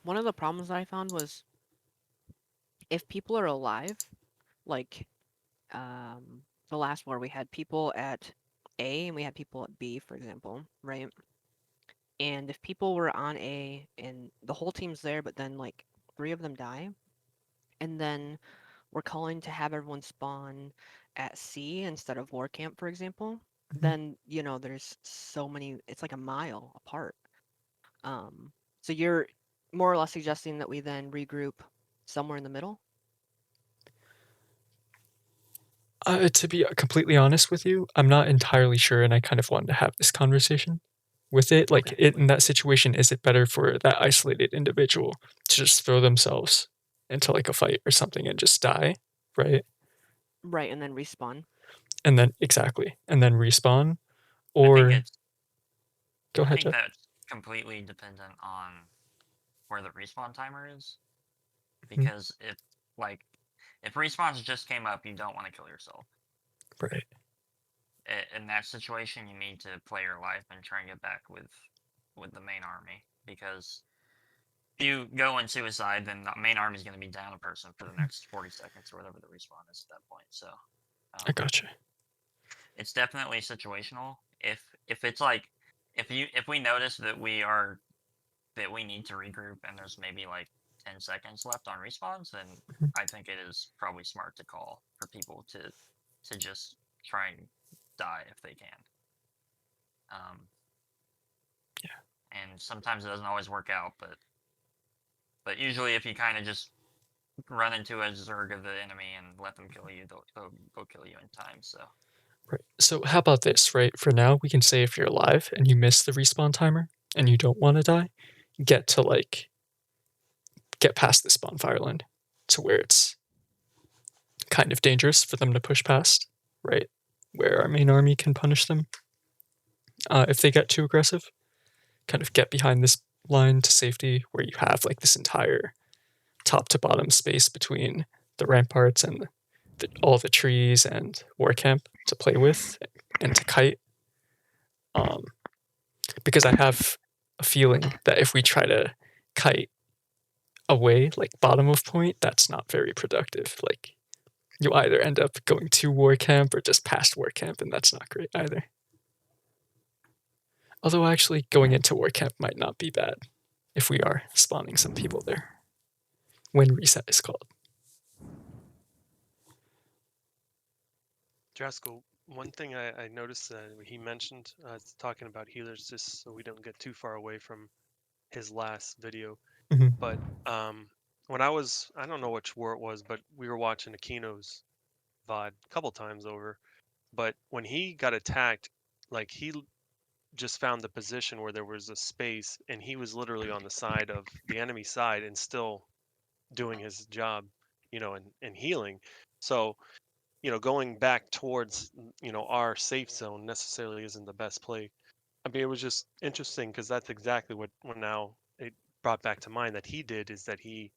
S13: One of the problems I found was if people are alive, like the last war we had people at A and we had people at B, for example, right? And if people were on A and the whole team's there, but then like 3 of them die, and then we're calling to have everyone spawn at C instead of war camp, for example, then there's so many, it's like a mile apart. So you're more or less suggesting that we then regroup somewhere in the middle?
S1: To be completely honest with you, I'm not entirely sure, and I kind of wanted to have this conversation with it. Like, in that situation, is it better for that isolated individual to just throw themselves into like a fight or something and just die, right?
S13: Right, and then respawn.
S1: And then respawn,
S4: I
S1: or
S4: think
S1: go
S4: I
S1: ahead,
S4: think
S1: Jeff.
S4: that's completely dependent on where the respawn timer is.
S1: Mm-hmm.
S4: Because if respawns just came up, you don't want to kill yourself.
S1: Right.
S4: In that situation, you need to play your life and try and get back with the main army, because if you go in suicide, then the main army is going to be down a person for the next 40 seconds or whatever the respawn is at that point. So
S1: I gotcha.
S4: it's definitely situational. If it's like if we notice that we need to regroup and there's maybe like 10 seconds left on respawns, then I think it is probably smart to call for people to just try and die if they can. Yeah. And sometimes it doesn't always work out, but usually if you kind of just run into a zerg of the enemy and let them kill you, they'll kill you in time. So.
S1: Right. So how about this, right? For now, we can say if you're alive and you miss the respawn timer and you don't want to die, get past this bonfire land to where it's kind of dangerous for them to push past, right? Where our main army can punish them if they get too aggressive. Kind of get behind this line to safety where you have like this entire top to bottom space between the ramparts and all the trees and war camp to play with and to kite. Because I have a feeling that if we try to kite away, like bottom of point, that's not very productive. Like you'll either end up going to war camp or just past war camp, and that's not great either. Although actually going into war camp might not be bad if we are spawning some people there when reset is called.
S16: Draskell, one thing I noticed that he mentioned, talking about healers, just so we don't get too far away from his last video. But when I don't know which war it was, but we were watching Aquino's VOD a couple times over. But when he got attacked, like he just found the position where there was a space, and he was literally on the side of the enemy side and still doing his job, and healing. So, going back towards, our safe zone necessarily isn't the best play. I mean, it was just interesting because that's exactly what now it brought back to mind that he did, is that he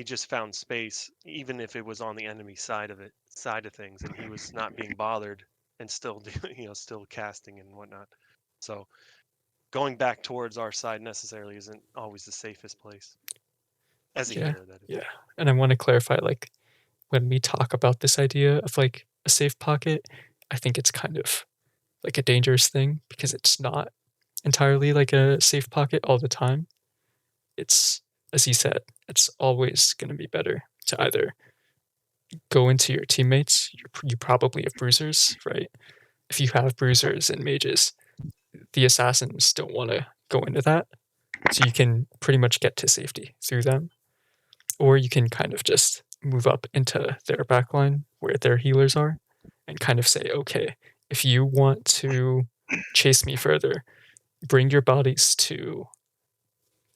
S16: just found space, even if it was on the enemy side of things, and he was not being bothered and still still casting and whatnot. So going back towards our side necessarily isn't always the safest place as a healer, that is.
S1: Yeah, and I want to clarify, like, when we talk about this idea of like a safe pocket, I think it's kind of like a dangerous thing because it's not entirely like a safe pocket all the time. It's, as he said, it's always going to be better to either go into your teammates. You probably have bruisers, right? If you have bruisers and mages, the assassins don't want to go into that. So you can pretty much get to safety through them. Or you can kind of just move up into their backline where their healers are and kind of say, okay, if you want to chase me further, bring your bodies to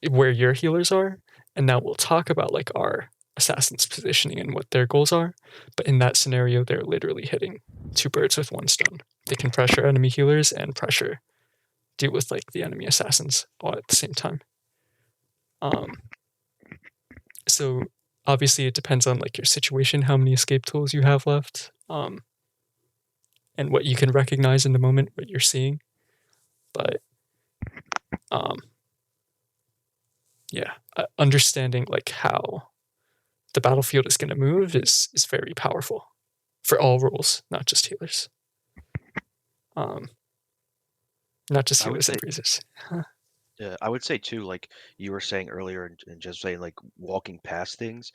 S1: where your healers are, and now we'll talk about like our assassins' positioning and what their goals are. But in that scenario, they're literally hitting two birds with one stone. They can pressure enemy healers and deal with like the enemy assassins all at the same time. So obviously it depends on like your situation, how many escape tools you have left, and what you can recognize in the moment, what you're seeing. But yeah, understanding like how the battlefield is going to move is very powerful for all roles, not just healers. Not just healers and bruisers.
S8: Yeah, I would say too, like you were saying earlier, and just saying like walking past things.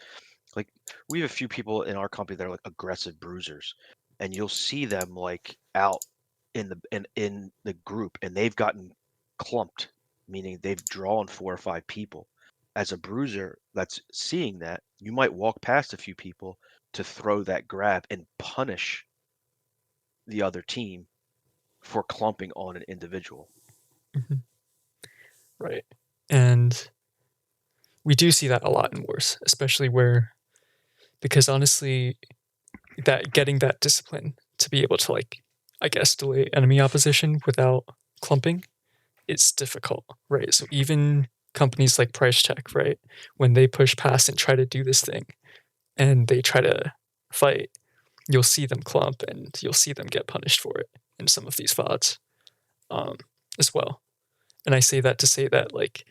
S8: Like we have a few people in our company that are like aggressive bruisers, and you'll see them like out in the group, and they've gotten clumped, meaning they've drawn 4 or 5 people. As a bruiser that's seeing that, you might walk past a few people to throw that grab and punish the other team for clumping on an individual.
S1: Right. And we do see that a lot in wars, especially because honestly, that getting that discipline to be able to like, I guess, delay enemy opposition without clumping is difficult, right? So even companies like Price Check, right, when they push past and try to do this thing and they try to fight, you'll see them clump and you'll see them get punished for it in some of these VODs as well. And I say that to say that like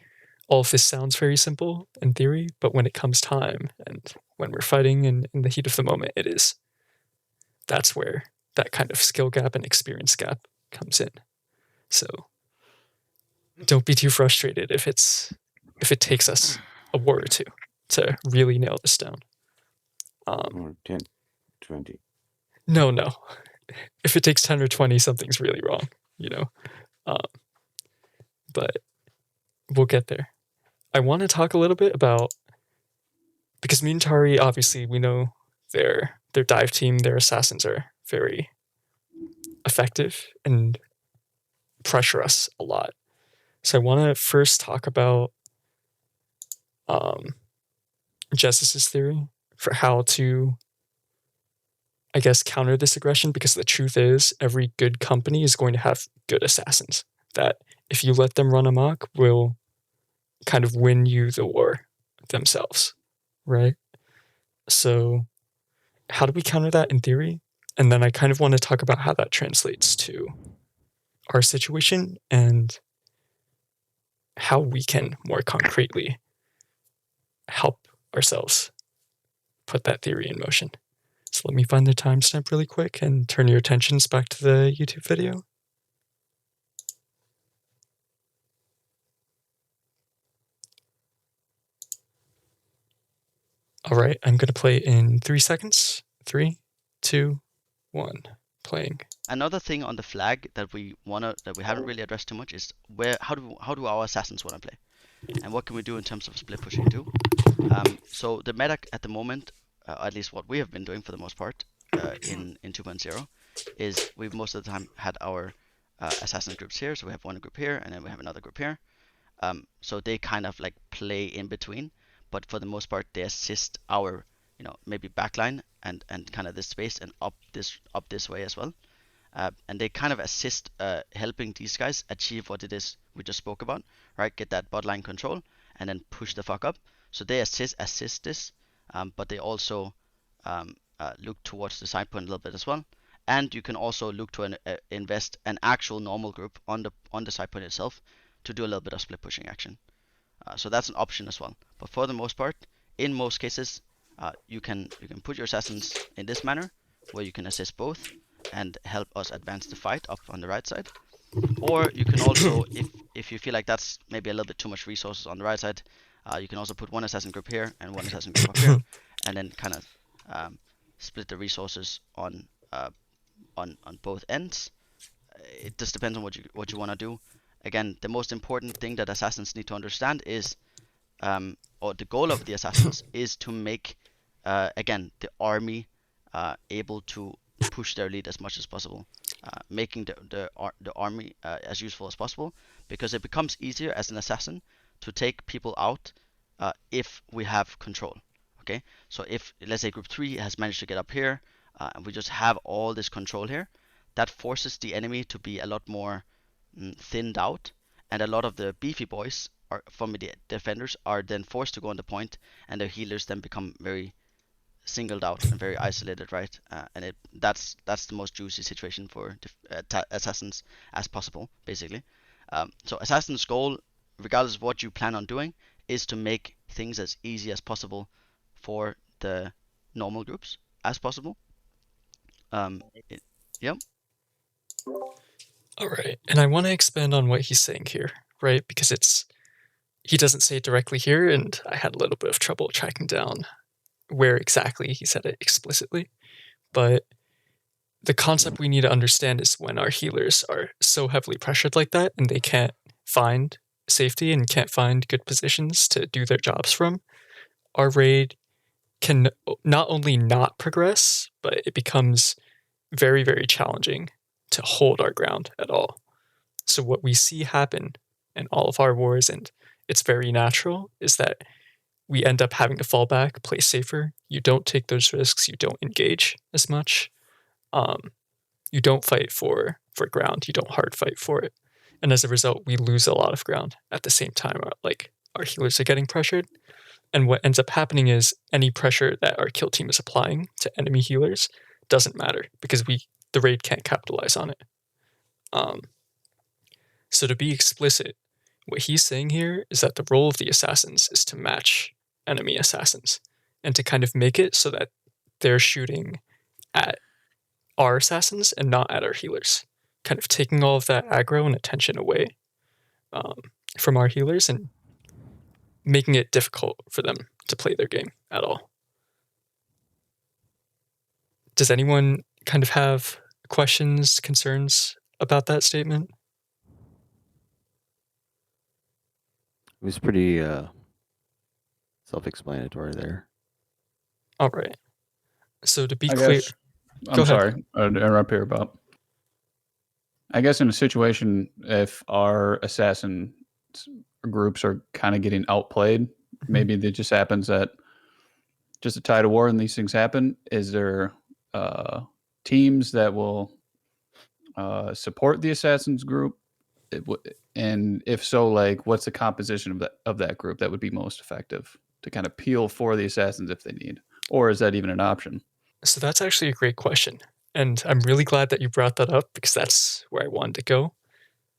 S1: all of this sounds very simple in theory, but when it comes time and when we're fighting and in the heat of the moment, that's where that kind of skill gap and experience gap comes in. So don't be too frustrated if it takes us a war or two to really nail this down.
S10: Or 10, 20.
S1: No. If it takes 10 or 20, something's really wrong, but we'll get there. I want to talk a little bit about, because Minotauri, obviously, we know their dive team, their assassins are very effective and pressure us a lot. So I want to first talk about Jesus's theory for how to I guess, counter this aggression, because the truth is every good company is going to have good assassins that if you let them run amok will kind of win you the war themselves, right? So how do we counter that in theory? And then I kind of want to talk about how that translates to our situation and how we can more concretely help ourselves put that theory in motion. So let me find the timestamp really quick and turn your attentions back to the YouTube video. All right, I'm going to play in 3 seconds. 3, 2, 1, playing.
S7: Another thing on the flag that we haven't really addressed too much is how do our assassins want to play, and what can we do in terms of split pushing too. So the meta at the moment, at least what we have been doing for the most part in 2.0, is we've most of the time had our assassin groups here. So we have one group here, and then we have another group here. So they kind of like play in between, but for the most part they assist our maybe backline and kind of this space and up this way as well. And they kind of assist helping these guys achieve what it is we just spoke about, right? Get that bot line control and then push the fuck up. So they assist this, but they also look towards the side point a little bit as well. And you can also look to invest an actual normal group on the side point itself to do a little bit of split pushing action. So that's an option as well. But for the most part, in most cases, you can put your assassins in this manner, where you can assist both and help us advance the fight up on the right side. Or you can also, if you feel like that's maybe a little bit too much resources on the right side, you can also put one assassin group here and one assassin group up here, and then kind of split the resources on both ends. It just depends on what you want to do. Again, the most important thing that assassins need to understand is, or the goal of the assassins is to make, again, the army able to push their lead as much as possible, making the army as useful as possible, because it becomes easier as an assassin to take people out if we have control. Okay, so if let's say group 3 has managed to get up here, and we just have all this control here, that forces the enemy to be a lot more thinned out, and a lot of the beefy boys from the defenders are then forced to go on the point, and the healers then become very singled out and very isolated, right? And that's the most juicy situation for assassins as possible, basically. So assassins' goal, regardless of what you plan on doing, is to make things as easy as possible for the normal groups as possible. Yep.
S1: All right, and I want to expand on what he's saying here, right? Because he doesn't say it directly here, and I had a little bit of trouble tracking down where exactly he said it explicitly. But the concept we need to understand is when our healers are so heavily pressured like that and they can't find safety and can't find good positions to do their jobs from, our raid can not only not progress, but it becomes very, very challenging to hold our ground at all. So what we see happen in all of our wars, and it's very natural, is that we end up having to fall back, play safer. You don't take those risks. You don't engage as much. You don't fight for ground. You don't hard fight for it. And as a result, we lose a lot of ground at the same time. Like, our healers are getting pressured. And what ends up happening is any pressure that our kill team is applying to enemy healers doesn't matter, because the raid can't capitalize on it. So to be explicit, what he's saying here is that the role of the assassins is to match enemy assassins and to kind of make it so that they're shooting at our assassins and not at our healers, kind of taking all of that aggro and attention away from our healers and making it difficult for them to play their game at all. Does anyone kind of have questions, concerns about that statement?
S2: It was pretty self-explanatory there.
S1: All right. So to be
S14: I
S1: clear,
S14: guess, I'm sorry to interrupt here, Bob. I guess in a situation, if our assassin groups are kind of getting outplayed, maybe it just happens that just a tide of war and these things happen. Is there teams that will support the assassins group? And if so, like, what's the composition of that group that would be most effective to kind of peel for the assassins if they need? Or is that even an option?
S1: So that's actually a great question. And I'm really glad that you brought that up because that's where I wanted to go.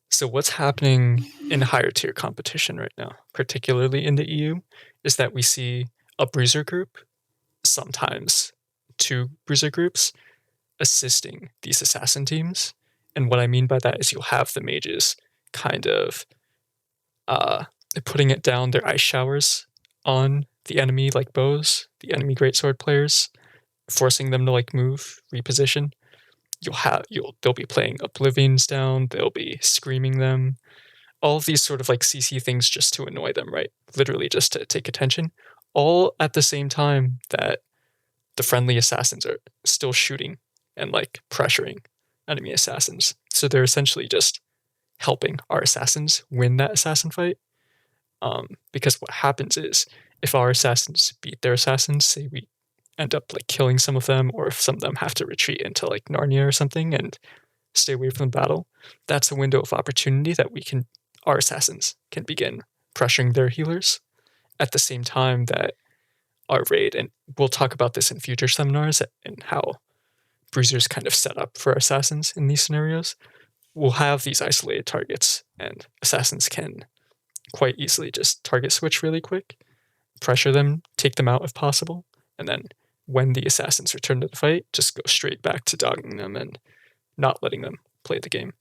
S1: So what's happening in higher tier competition right now, particularly in the EU, is that we see a bruiser group, sometimes 2 bruiser groups, assisting these assassin teams. And what I mean by that is you'll have the mages kind of putting it down their ice showers on the enemy like bows, the enemy greatsword players, forcing them to like move, reposition. They'll be playing Oblivions down, they'll be screaming them, all of these sort of like CC things just to annoy them, right? Literally just to take attention, all at the same time that the friendly assassins are still shooting and like pressuring enemy assassins. So they're essentially just helping our assassins win that assassin fight. Because what happens is if our assassins beat their assassins, say we end up like killing some of them, or if some of them have to retreat into like Narnia or something and stay away from the battle, that's a window of opportunity that our assassins can begin pressuring their healers at the same time that our raid, and we'll talk about this in future seminars and how bruisers kind of set up for assassins in these scenarios, we'll have these isolated targets and assassins can quite easily just target switch really quick, pressure them, take them out if possible, and then when the assassins return to the fight, just go straight back to dogging them and not letting them play the game.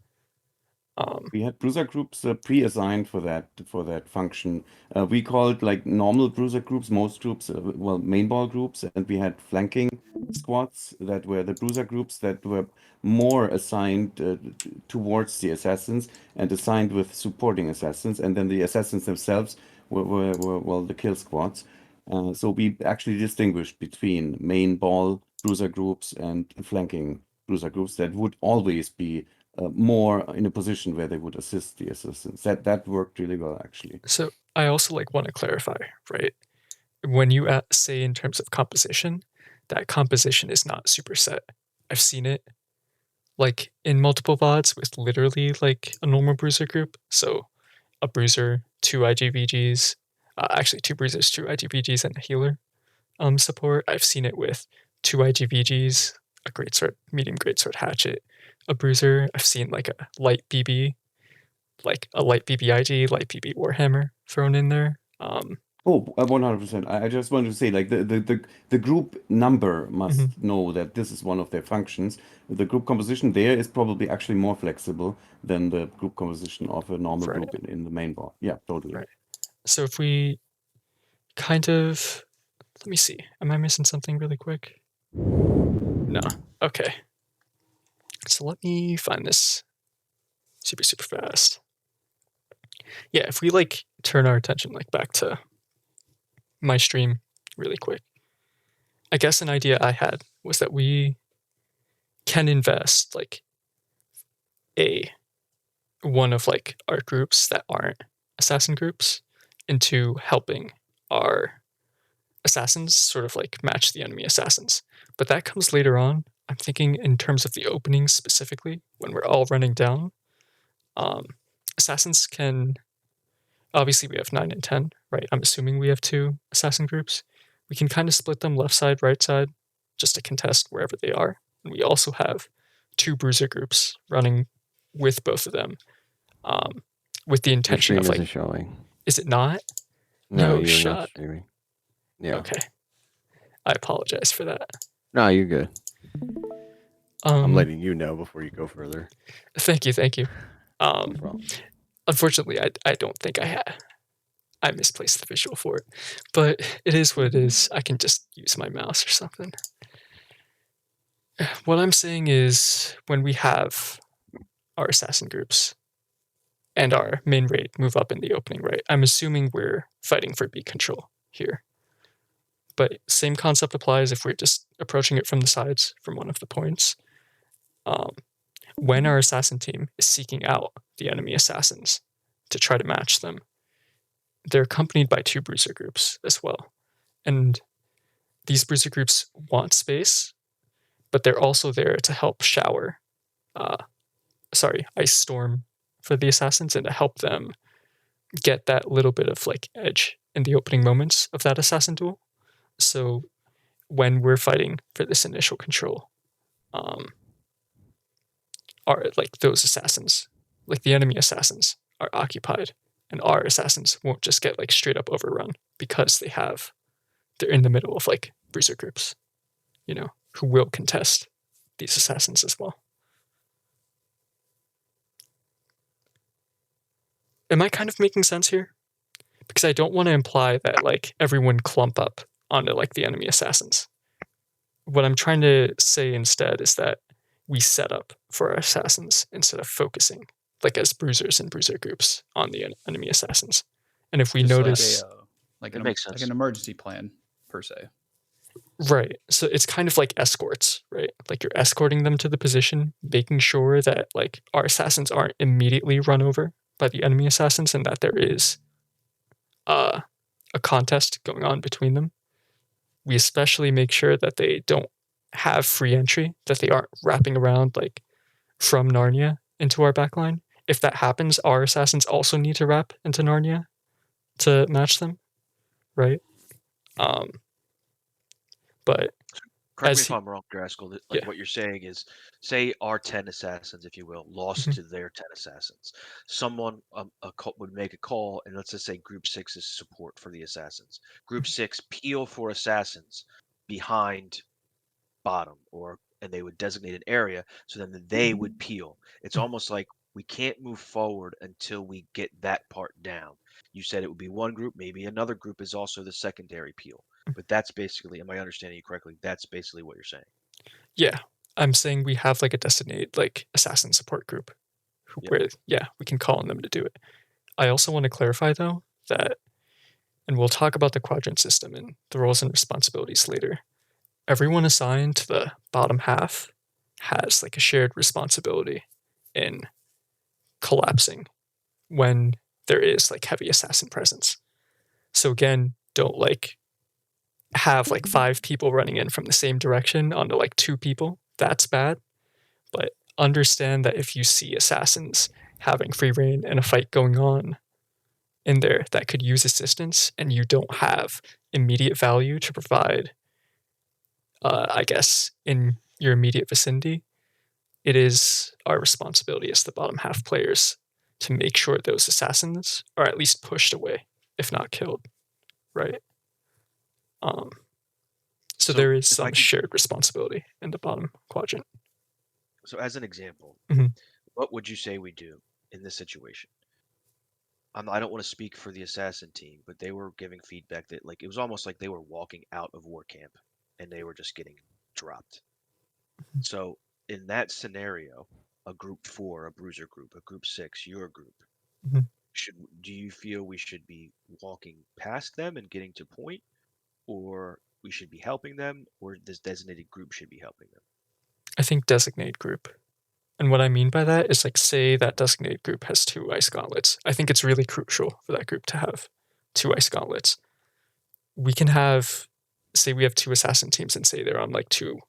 S10: We had bruiser groups pre-assigned for that function. We called like normal bruiser groups, most groups, main ball groups, and we had flanking squads that were the bruiser groups that were more assigned towards the assassins and assigned with supporting assassins, and then the assassins themselves were the kill squads. So we actually distinguished between main ball bruiser groups and flanking bruiser groups that would always be more in a position where they would assist the assistants. That worked really well, actually.
S1: So I also like want to clarify, right? When you say in terms of composition, that composition is not super set. I've seen it like in multiple VODs with literally like a normal bruiser group. So a bruiser, 2 IGVGs, actually 2 bruisers, 2 IGVGs, and a healer support. I've seen it with 2 IGVGs, a greatsword, medium greatsword hatchet, a bruiser. I've seen like a light BB, like a light BBIG, light BB Warhammer thrown in there.
S10: 100%. I just wanted to say, like the group number must know that this is one of their functions. The group composition there is probably actually more flexible than the group composition of a normal group in the main ball. Yeah, totally.
S1: Right. So if we kind of, let me see, am I missing something really quick? No. Okay. So let me find this super fast. Yeah, if we like turn our attention like back to my stream really quick, I guess an idea I had was that we can invest like one of like our groups that aren't assassin groups into helping our assassins sort of like match the enemy assassins. But that comes later on. I'm thinking in terms of the openings specifically, when we're all running down. Assassins can, obviously we have 9 and 10, right? I'm assuming we have 2 assassin groups. We can kind of split them left side, right side, just to contest wherever they are. And we also have 2 bruiser groups running with both of them, with the
S2: Your
S1: intention
S2: stream
S1: of like,
S2: isn't showing.
S1: is it not?
S2: No,
S1: No
S2: you're
S1: shot.
S2: not streaming. Yeah.
S1: Okay. I apologize for that.
S2: No, you're good. I'm
S1: Um,
S2: letting you know before you go further.
S1: Thank you.
S2: No problem.
S1: Unfortunately, I don't think I misplaced the visual for it, but it is what it is. I can just use my mouse or something. What I'm saying is when we have our assassin groups and our main raid move up in the opening, right? I'm assuming we're fighting for beat control here. But same concept applies if we're just approaching it from the sides from one of the points. When our assassin team is seeking out the enemy assassins to try to match them, they're accompanied by 2 bruiser groups as well. And these bruiser groups want space, but they're also there to help Ice Storm for the assassins and to help them get that little bit of like edge in the opening moments of that assassin duel. So when we're fighting for this initial control, are like those assassins, like the enemy assassins, are occupied, and our assassins won't just get like straight up overrun because they're in the middle of like bruiser groups, who will contest these assassins as well. Am I kind of making sense here? Because I don't want to imply that like everyone clump up onto like the enemy assassins. What I'm trying to say instead is that we set up for our assassins instead of focusing like as bruisers and bruiser groups on the enemy assassins. And if we
S14: Just
S1: notice,
S14: like
S8: It makes sense.
S14: like an emergency plan per se.
S1: right? So it's kind of like escorts, right? Like you're escorting them to the position, making sure that like our assassins aren't immediately run over by the enemy assassins, and that there is a contest going on between them. We especially make sure that they don't have free entry, that they aren't wrapping around like from Narnia into our backline. If that happens, our assassins also need to wrap into Narnia to match them, right? But
S8: Correct me
S1: as
S8: if
S1: he,
S8: I'm wrong, Draskell. Like
S1: yeah,
S8: what you're saying is, say our 10 assassins, if you will, lost
S1: Mhm.
S8: to their 10 assassins. Someone would make a call, and let's just say Group 6 is support for the assassins. Group 6 peel for assassins behind bottom, and they would designate an area, so then they would peel. It's almost like we can't move forward until we get that part down. You said it would be one group, maybe another group is also the secondary peel. But that's basically, am I understanding you correctly? That's basically what you're saying.
S1: yeah, I'm saying we have like a designated like assassin support group, where we can call on them to do it. I also want to clarify though that, and we'll talk about the quadrant system and the roles and responsibilities later. Everyone assigned to the bottom half has like a shared responsibility in collapsing when there is like heavy assassin presence. So again, don't like have like 5 people running in from the same direction onto like 2 people. That's bad. But understand that if you see assassins having free reign and a fight going on in there that could use assistance and you don't have immediate value to provide, I guess, in your immediate vicinity, it is our responsibility as the bottom half players to make sure those assassins are at least pushed away, if not killed, right? So there is some shared responsibility in the bottom quadrant.
S8: So as an example,
S1: Mhm.
S8: what would you say we do in this situation? I don't want to speak for the assassin team, but they were giving feedback that like it was almost like they were walking out of war camp and they were just getting dropped. So in that scenario, a group 4, a bruiser group, a group 6, your group,
S1: Mhm.
S8: do you feel we should be walking past them and getting to point, or we should be helping them, or this designated group should be helping them?
S1: I think designate group. And what I mean by that is like, say that designated group has 2 ice gauntlets. I think it's really crucial for that group to have 2 ice gauntlets. We can have, say we have 2 assassin teams and say they're on like 2,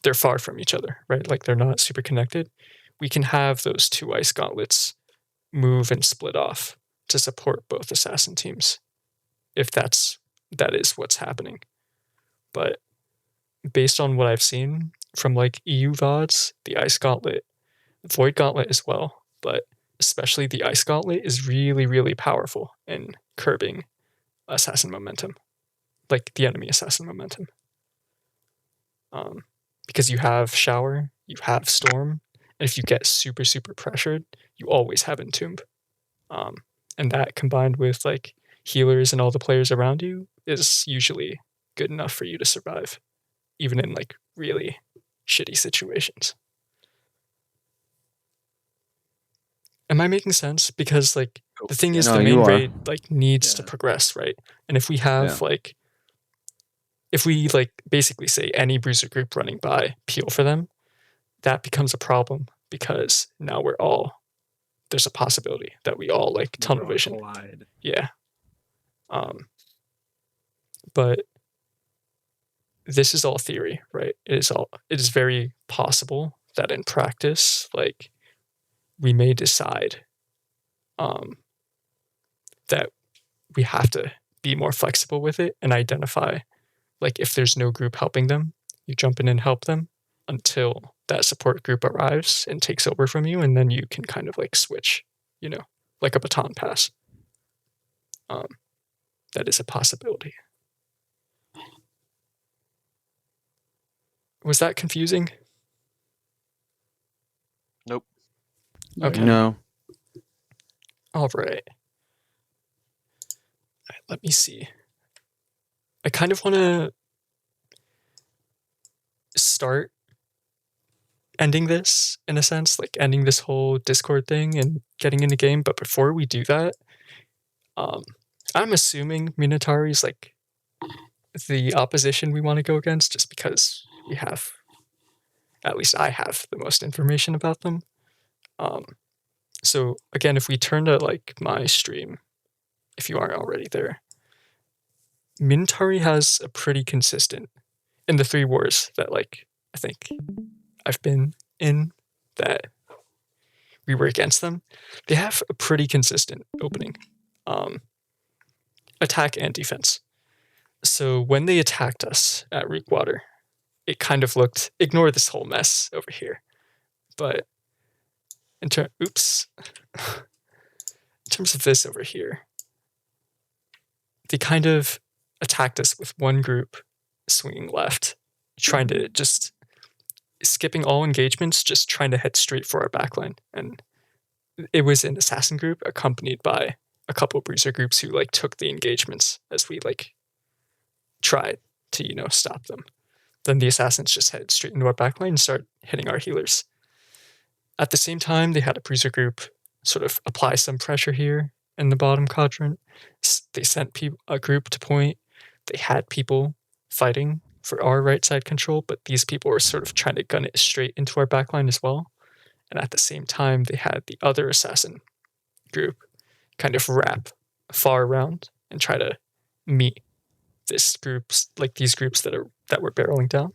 S1: they're far from each other, right? Like they're not super connected. We can have those 2 ice gauntlets move and split off to support both assassin teams, if that is what's happening. But based on what I've seen from like EU VODs, the Ice Gauntlet, Void Gauntlet as well, but especially the Ice Gauntlet is really, really powerful in curbing assassin momentum, like the enemy assassin momentum. Because you have Shower, you have Storm, and if you get super, super pressured, you always have Entomb. And that combined with like healers and all the players around you is usually good enough for you to survive, even in like really shitty situations. Am I making sense? Because like the thing is,
S10: No,
S1: the
S10: you
S1: main
S10: are.
S1: raid like needs to progress, right? And if we have like, if we like basically say any bruiser group running by, peel for them, that becomes a problem because now there's a possibility that we all like tunnel vision.
S9: Collide.
S1: Yeah. But this is all theory, right? It is very possible that in practice, like, we may decide that we have to be more flexible with it and identify, like, if there's no group helping them, you jump in and help them until that support group arrives and takes over from you, and then you can kind of like switch, like a baton pass. That is a possibility. Was that confusing?
S8: Nope.
S1: Okay.
S2: No.
S1: All right. Let me see. I kind of want to start ending this, in a sense, like ending this whole Discord thing and getting in the game. But before we do that, I'm assuming Minotauri is like the opposition we want to go against, just because we have, at least I have, the most information about them. So again, if we turn to like my stream, if you aren't already there, Minotauri has a pretty consistent, in the 3 wars that like I think I've been in, that we were against them, they have a pretty consistent opening, attack and defense. So when they attacked us at Rookwater, it kind of looked, ignore this whole mess over here, but in terms of this over here, they kind of attacked us with one group swinging left, trying to just skipping all engagements, just trying to head straight for our backline. And it was an assassin group accompanied by a couple of bruiser groups who like took the engagements as we like tried to, stop them. Then the assassins just head straight into our backline and start hitting our healers. At the same time, they had a bruiser group sort of apply some pressure here in the bottom quadrant. They sent a group to point. They had people fighting for our right side control, but these people were sort of trying to gun it straight into our backline as well. And at the same time, they had the other assassin group kind of wrap far around and try to meet these groups that were barreling down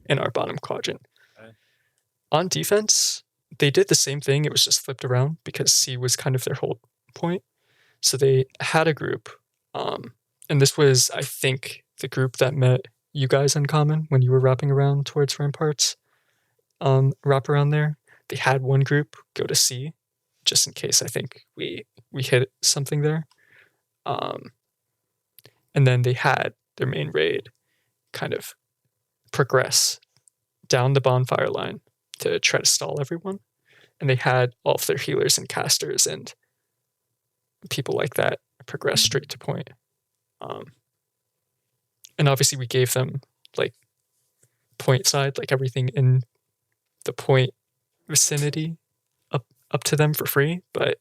S1: in our bottom quadrant.
S12: Okay.
S1: On defense, they did the same thing. It was just flipped around because C was kind of their hold point. So they had a group, and this was, I think, the group that met you guys in common when you were wrapping around towards ramparts. Wrap around there. They had one group go to C, just in case I think we hit something there. And then they had their main raid kind of progress down the bonfire line to try to stall everyone. And they had all of their healers and casters and people like that progress straight to point. And obviously we gave them like point side, like everything in the point vicinity up to them for free, but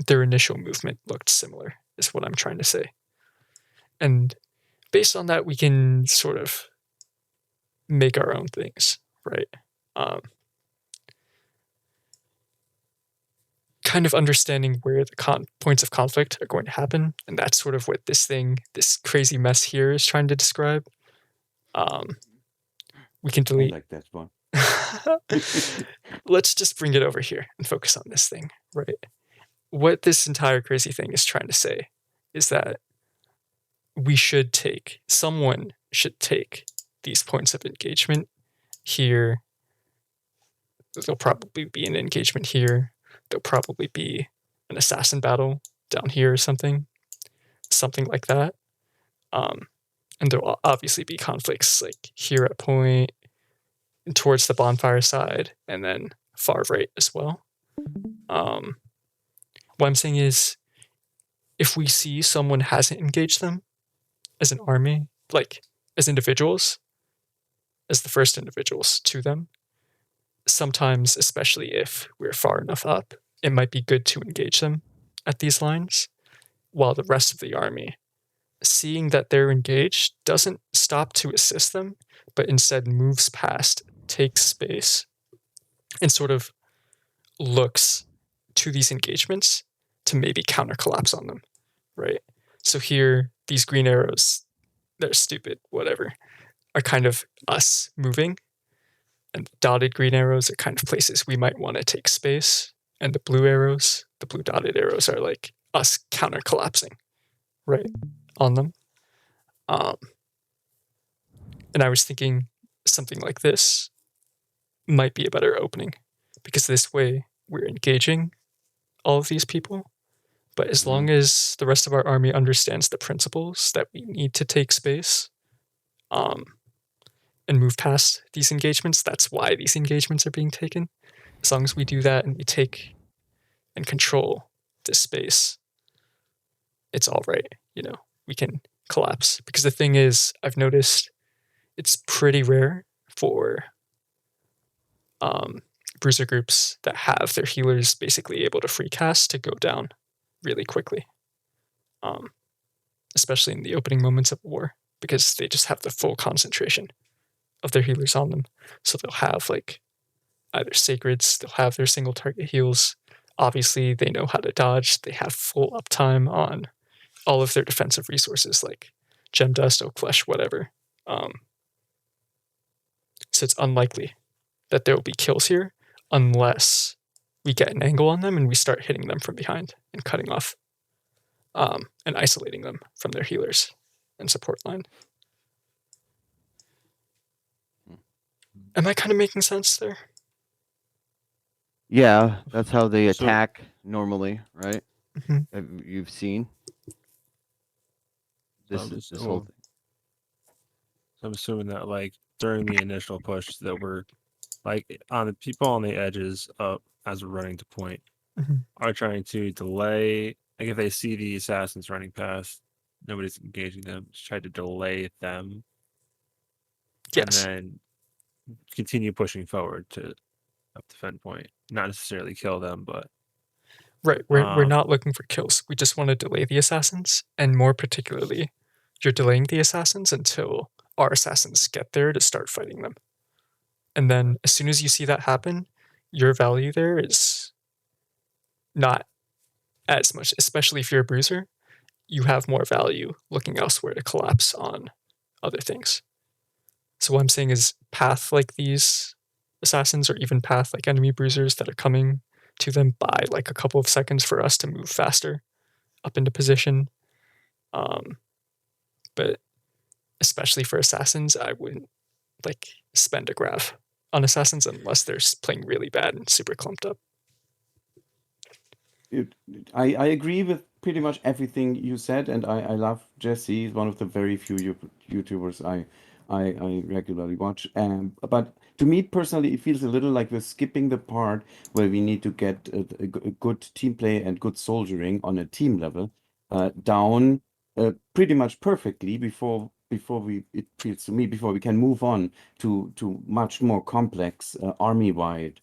S1: their initial movement looked similar, is what I'm trying to say. And based on that, we can sort of make our own things, right? Kind of understanding where the points of conflict are going to happen, and that's sort of what this crazy mess here is trying to describe. We can delete.
S10: I like that one.
S1: Let's just bring it over here and focus on this thing, right? What this entire crazy thing is trying to say is that someone should take these points of engagement here. There'll probably be an engagement here. There'll probably be an assassin battle down here or something like that. And there'll obviously be conflicts like here at point, towards the bonfire side, and then far right as well. What I'm saying is, if we see someone hasn't engaged them as an army, like as individuals, as the first individuals to them, sometimes, especially if we're far enough up, it might be good to engage them at these lines, while the rest of the army, seeing that they're engaged, doesn't stop to assist them, but instead moves past, takes space, and sort of looks to these engagements to maybe counter collapse on them, right? So here, these green arrows, they're stupid, whatever, are kind of us moving. And the dotted green arrows are kind of places we might want to take space. And the blue arrows, the blue dotted arrows, are like us counter collapsing, right, on them. And I was thinking something like this might be a better opening, because this way we're engaging all of these people. But as long as the rest of our army understands the principles that we need to take space, and move past these engagements, that's why these engagements are being taken. As long as we do that and we take and control this space, it's all right. You know, we can collapse. Because the thing is, I've noticed it's pretty rare for bruiser groups that have their healers basically able to free cast to go down really quickly. Especially in the opening moments of war, because they just have the full concentration of their healers on them. So they'll have like either sacreds, they'll have their single target heals. Obviously, they know how to dodge. They have full uptime on all of their defensive resources like gem dust, oak flesh, whatever. So it's unlikely that there will be kills here unless we get an angle on them and we start hitting them from behind and cutting off and isolating them from their healers and support line. Am I kind of making sense there?
S2: Yeah, that's how they
S8: So-
S2: attack normally, right?
S1: Mhm.
S2: You've seen this whole thing.
S17: So I'm assuming that like during the initial push that we're like on the people on the edges up as we're running to point
S1: Mhm.
S17: are trying to delay. Like if they see the assassins running past, nobody's engaging them. Just try to delay them.
S1: Yes.
S17: And then continue pushing forward to up defend point. Not necessarily kill them, but
S1: Right, we're not looking for kills. We just want to delay the assassins, and more particularly, you're delaying the assassins until our assassins get there to start fighting them. And then as soon as you see that happen, your value there is not as much, especially if you're a bruiser. You have more value looking elsewhere to collapse on other things. So what I'm saying is path like these assassins, or even path like enemy bruisers that are coming to them, by like a couple of seconds for us to move faster up into position. But especially for assassins, I wouldn't like spend a graph on assassins unless they're playing really bad and super clumped up.
S10: I agree with pretty much everything you said, and I love Jesse. He's one of the very few YouTubers I regularly watch. But to me personally, it feels a little like we're skipping the part where we need to get a good team play and good soldiering on a team level down pretty much perfectly before it feels to me, before we can move on to much more complex army-wide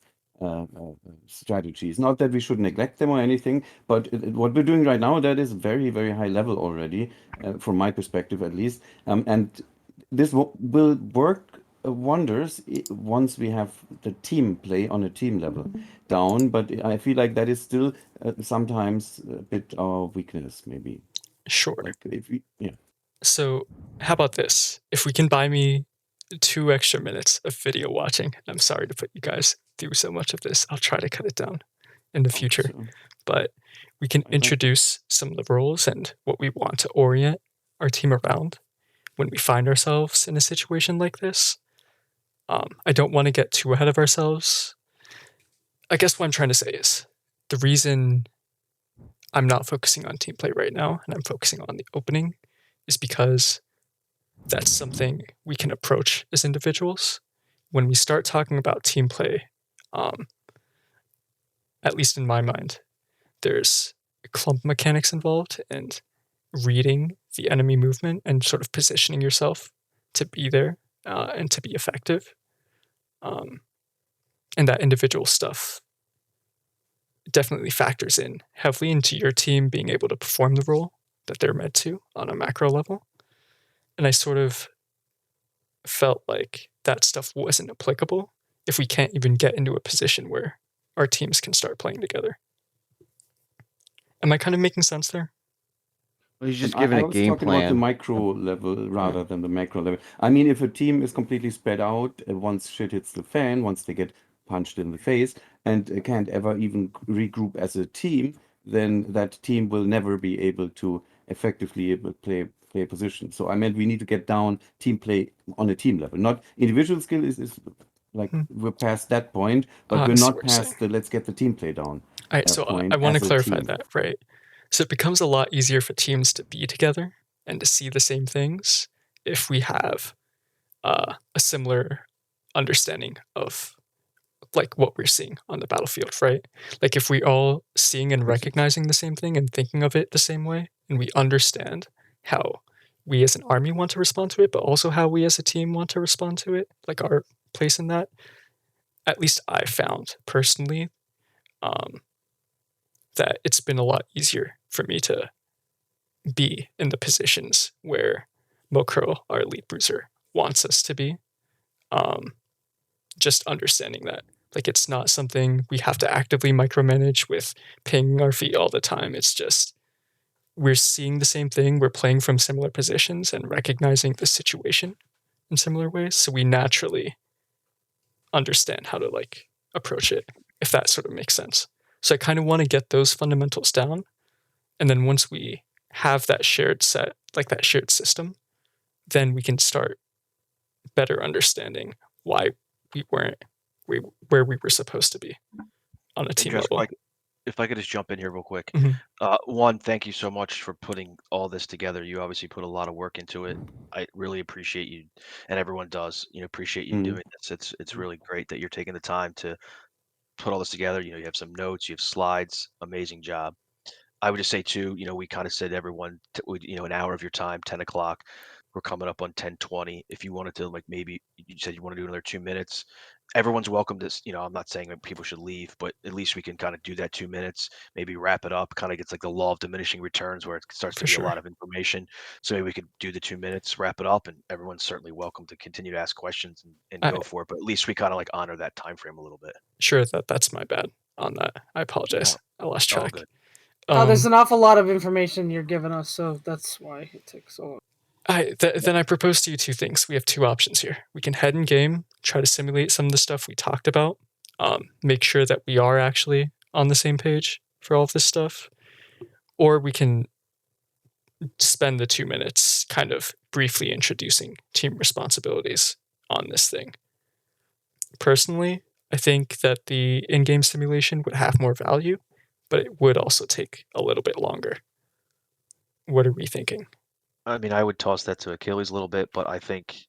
S10: strategies. Not that we should neglect them or anything, but what we're doing right now, that is very, very high level already, from my perspective at least. And this will work wonders once we have the team play on a team level down. But I feel like that is still sometimes a bit our weakness, maybe.
S1: Sure.
S10: Like if we, yeah.
S1: So how about this? If we can buy me 2 extra minutes of video watching, I'm sorry to put you guys through so much of this. I'll try to cut it down in the future. But we can introduce some of the roles and what we want to orient our team around when we find ourselves in a situation like this. I don't want to get too ahead of ourselves. I guess what I'm trying to say is the reason I'm not focusing on team play right now and I'm focusing on the opening is because that's something we can approach as individuals. When we start talking about team play, at least in my mind, there's clump mechanics involved and reading the enemy movement and sort of positioning yourself to be there and to be effective. And that individual stuff definitely factors in heavily into your team being able to perform the role that they're meant to on a macro level. And I sort of felt like that stuff wasn't applicable if we can't even get into a position where our teams can start playing together. Am I kind of making sense there?
S2: He's just giving
S10: I
S2: a
S10: was
S2: game
S10: talking about the
S2: plan.
S10: micro level rather than the macro level. I mean, if a team is completely spread out, once shit hits the fan, once they get punched in the face, and can't ever even regroup as a team, then that team will never be able to effectively play a position. So I meant we need to get down team play on a team level. Not individual skill is like we're past that point, but we're
S1: I see
S10: not
S1: what you're saying.
S10: past the let's get the team play down
S1: All right, so
S10: point
S1: I want to
S10: as a
S1: clarify
S10: team.
S1: that, right? So it becomes a lot easier for teams to be together and to see the same things if we have a similar understanding of like what we're seeing on the battlefield, right? Like if we all seeing and recognizing the same thing and thinking of it the same way, and we understand how we as an army want to respond to it, but also how we as a team want to respond to it, like our place in that. At least I found personally that it's been a lot easier for me to be in the positions where Mokro, our lead bruiser, wants us to be. Just understanding that. Like it's not something we have to actively micromanage with pinging our feet all the time. It's just we're seeing the same thing, we're playing from similar positions and recognizing the situation in similar ways. So we naturally understand how to like approach it, if that sort of makes sense. So I kind of want to get those fundamentals down. And then once we have that shared set, like that shared system, then we can start better understanding why we weren't where we were supposed to be on a team
S8: Andres,
S1: level.
S8: if I could just jump in here real quick.
S1: Mhm.
S8: One, thank you so much for putting all this together. You obviously put a lot of work into it. I really appreciate you, and everyone does. Appreciate you doing this. It's really great that you're taking the time to put all this together. You have some notes, you have slides. Amazing job. I would just say too, we kind of said everyone, an hour of your time, 10 o'clock. We're coming up on 10:20. If you wanted to, like maybe you said you want to do another 2 minutes, everyone's welcome to. I'm not saying that people should leave, but at least we can kind of do that 2 minutes, maybe wrap it up. Kind of gets like the law of diminishing returns where it starts to
S1: For
S8: be a
S1: sure.
S8: lot of information. So maybe we could do the 2 minutes, wrap it up, and everyone's certainly welcome to continue to ask questions and go for it. But at least we kind of like honor that time frame a little bit.
S1: Sure, that's my bad on that. I apologize. I lost
S8: All
S1: track.
S8: good.
S3: There's an awful lot of information you're giving us, so that's why it takes so long.
S1: Then I propose to you two things. We have two options here. We can head in game, try to simulate some of the stuff we talked about, make sure that we are actually on the same page for all of this stuff, or we can spend the 2 minutes kind of briefly introducing team responsibilities on this thing. Personally, I think that the in-game simulation would have more value, but it would also take a little bit longer. What are we thinking?
S8: I mean, I would toss that to Achilles a little bit, but I think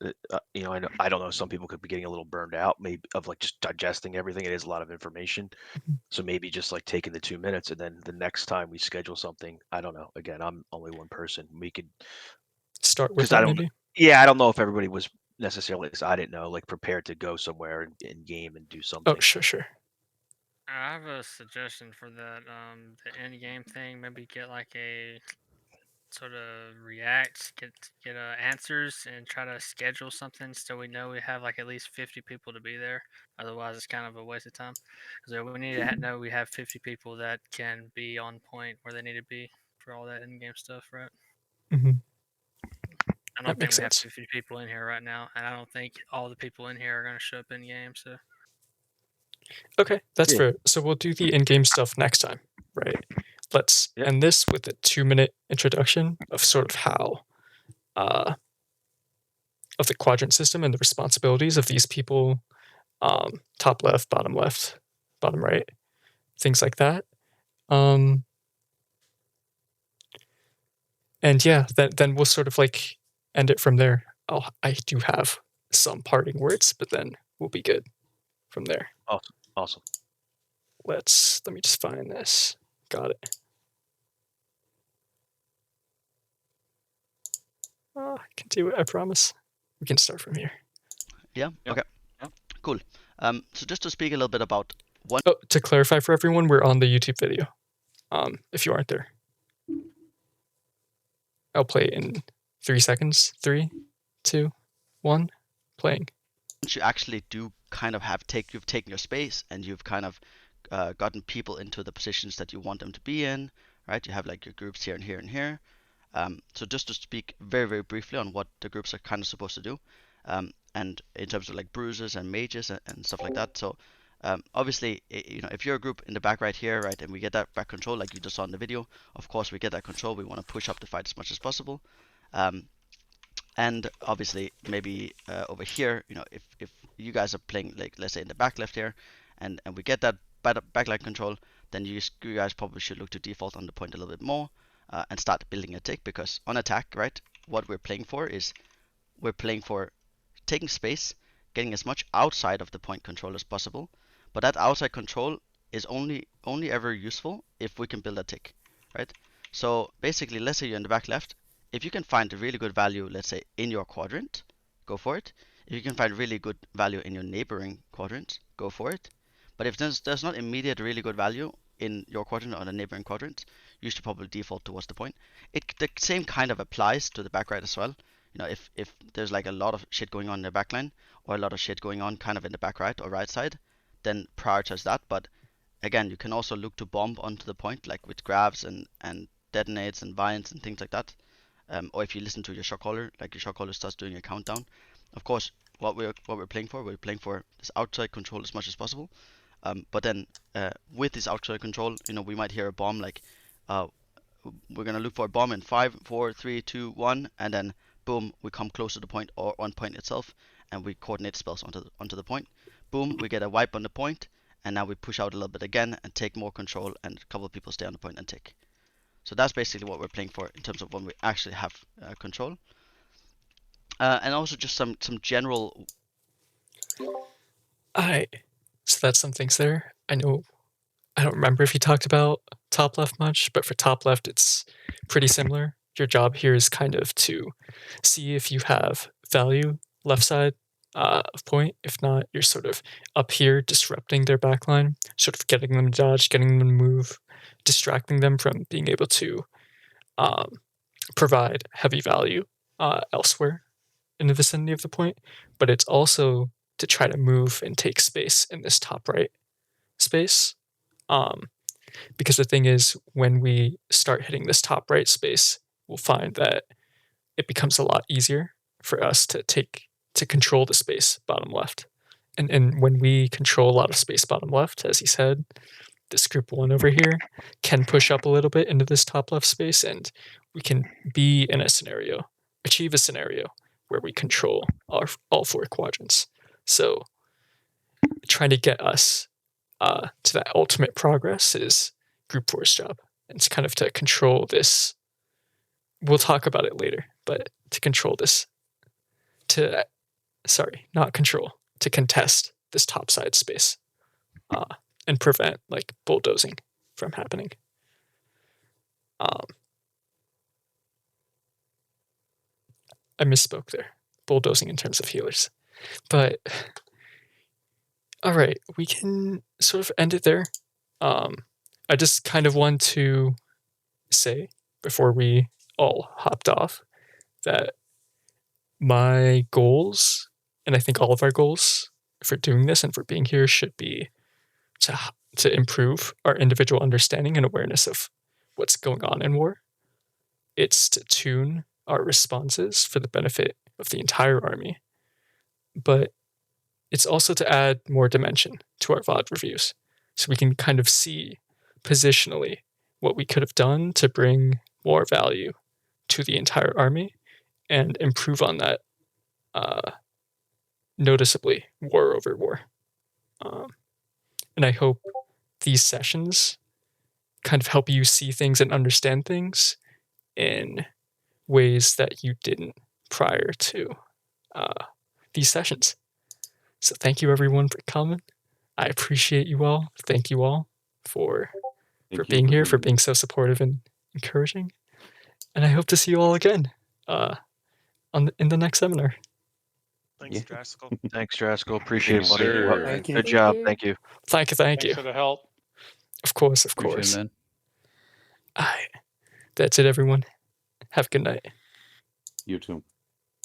S8: I don't know. Some people could be getting a little burned out, maybe of like just digesting everything. It is a lot of information, so maybe just like taking the 2 minutes, and then the next time we schedule something, I don't know. Again, I'm only one person. We could
S1: start with
S8: because
S1: that
S8: I don't.
S1: maybe.
S8: Yeah, I don't know if everybody was necessarily. I didn't know, like prepared to go somewhere in game and do
S1: Oh,
S8: something.
S1: sure.
S6: I have a suggestion for that. The end game thing, maybe get like a sort of react, get answers, and try to schedule something so we know we have like at least 50 people to be there. Otherwise, it's kind of a waste of time. So we need to know we have 50 people that can be on point where they need to be for all that in-game stuff, right?
S1: Mm-hmm.
S6: I don't think we have 50 people in here right now, and I don't think all the people in here are going to show up in game. So
S1: Okay, that's fair. So we'll do the in-game stuff next time, right? Let's end this with a 2-minute introduction of sort of how of the quadrant system and the responsibilities of these people, top left, bottom right, things like that. And yeah, then we'll sort of like end it from there. I do have some parting words, but then we'll be good from there.
S8: Awesome.
S1: Let me just find this. Got it. I can do it, I promise. We can start from here.
S7: Yeah. Okay. Cool. So just to speak a little bit about one.
S1: Oh, to clarify for everyone, we're on the YouTube video. If you aren't there, I'll play in 3 seconds. 3, 2, 1, playing.
S7: Once you actually do kind of you've taken your space and you've kind of gotten people into the positions that you want them to be in, right? You have like your groups here and here and here. So just to speak very, very briefly on what the groups are kind of supposed to do, and in terms of like bruisers and mages and stuff like that. So obviously, you know, if you're a group in the back right here, right, and we get that back control like you just saw in the video, of course we get that control. We want to push up the fight as much as possible. And obviously maybe over here, you know, if you guys are playing like let's say in the back left here, and we get that backline control, then you guys probably should look to default on the point a little bit more and start building a tick, because on attack, right, what we're playing for is we're playing for taking space, getting as much outside of the point control as possible, but that outside control is only ever useful if we can build a tick, right? So basically, let's say you're in the back left. If you can find a really good value, let's say in your quadrant, go for it. If you can find really good value in your neighboring quadrant, go for it. But if there's not immediate really good value in your quadrant or the neighboring quadrant, you should probably default towards the point. The same kind of applies to the back right as well. You know, if there's like a lot of shit going on in the back line, or a lot of shit going on kind of in the back right or right side, then prioritize that. But again, you can also look to bomb onto the point, like with grabs and detonates and vines and things like that. Or if you listen to your shock collar, like your shock collar starts doing a countdown. Of course, what we're playing for this outside control as much as possible. But then with this outside control, you know, we might hear a bomb like, we're gonna look for a bomb in 5, 4, 3, 2, 1, and then boom, we come close to the point or on point itself, and we coordinate spells onto the point. Boom, we get a wipe on the point, and now we push out a little bit again and take more control, and a couple of people stay on the point and tick. So that's basically what we're playing for in terms of when we actually have control. And also just some general.
S1: So that's some things there. I don't remember if you talked about top left much, but for top left, it's pretty similar. Your job here is kind of to see if you have value left side of point. If not, you're sort of up here disrupting their backline, sort of getting them to dodge, getting them to move, distracting them from being able to provide heavy value elsewhere in the vicinity of the point. But it's also to try to move and take space in this top right space. Because the thing is, when we start hitting this top right space, we'll find that it becomes a lot easier for us to control the space bottom left. And when we control a lot of space bottom left, as he said, this group 1 over here can push up a little bit into this top left space, and we can be in a scenario, achieve a scenario where we control all 4 quadrants. So trying to get us to that ultimate progress is group 4's job. And it's kind of to control this. We'll talk about it later, but to control this, to contest this topside space and prevent like bulldozing from happening. I misspoke there. Bulldozing in terms of healers. But all right, we can sort of end it there. I just kind of want to say before we all hopped off that my goals, and I think all of our goals for doing this and for being here, should be to improve our individual understanding and awareness of what's going on in war. It's to tune our responses for the benefit of the entire army, but it's also to add more dimension to our VOD reviews, so we can kind of see positionally what we could have done to bring more value to the entire army and improve on that noticeably war over war. And I hope these sessions kind of help you see things and understand things in ways that you didn't prior to these sessions. So thank you everyone for coming. I appreciate you all. Thank you all for being here, for being so supportive and encouraging. And I hope to see you all again in the next seminar.
S16: Thanks, Draskell.
S8: Thanks, Draskell. Appreciate it, buddy.
S11: sir. Thank you.
S8: Good job. Thank you.
S1: Thank you.
S11: Thanks for the help.
S1: Of course.
S14: Appreciate it, man.
S1: That's it, everyone. Have a good night.
S10: You too.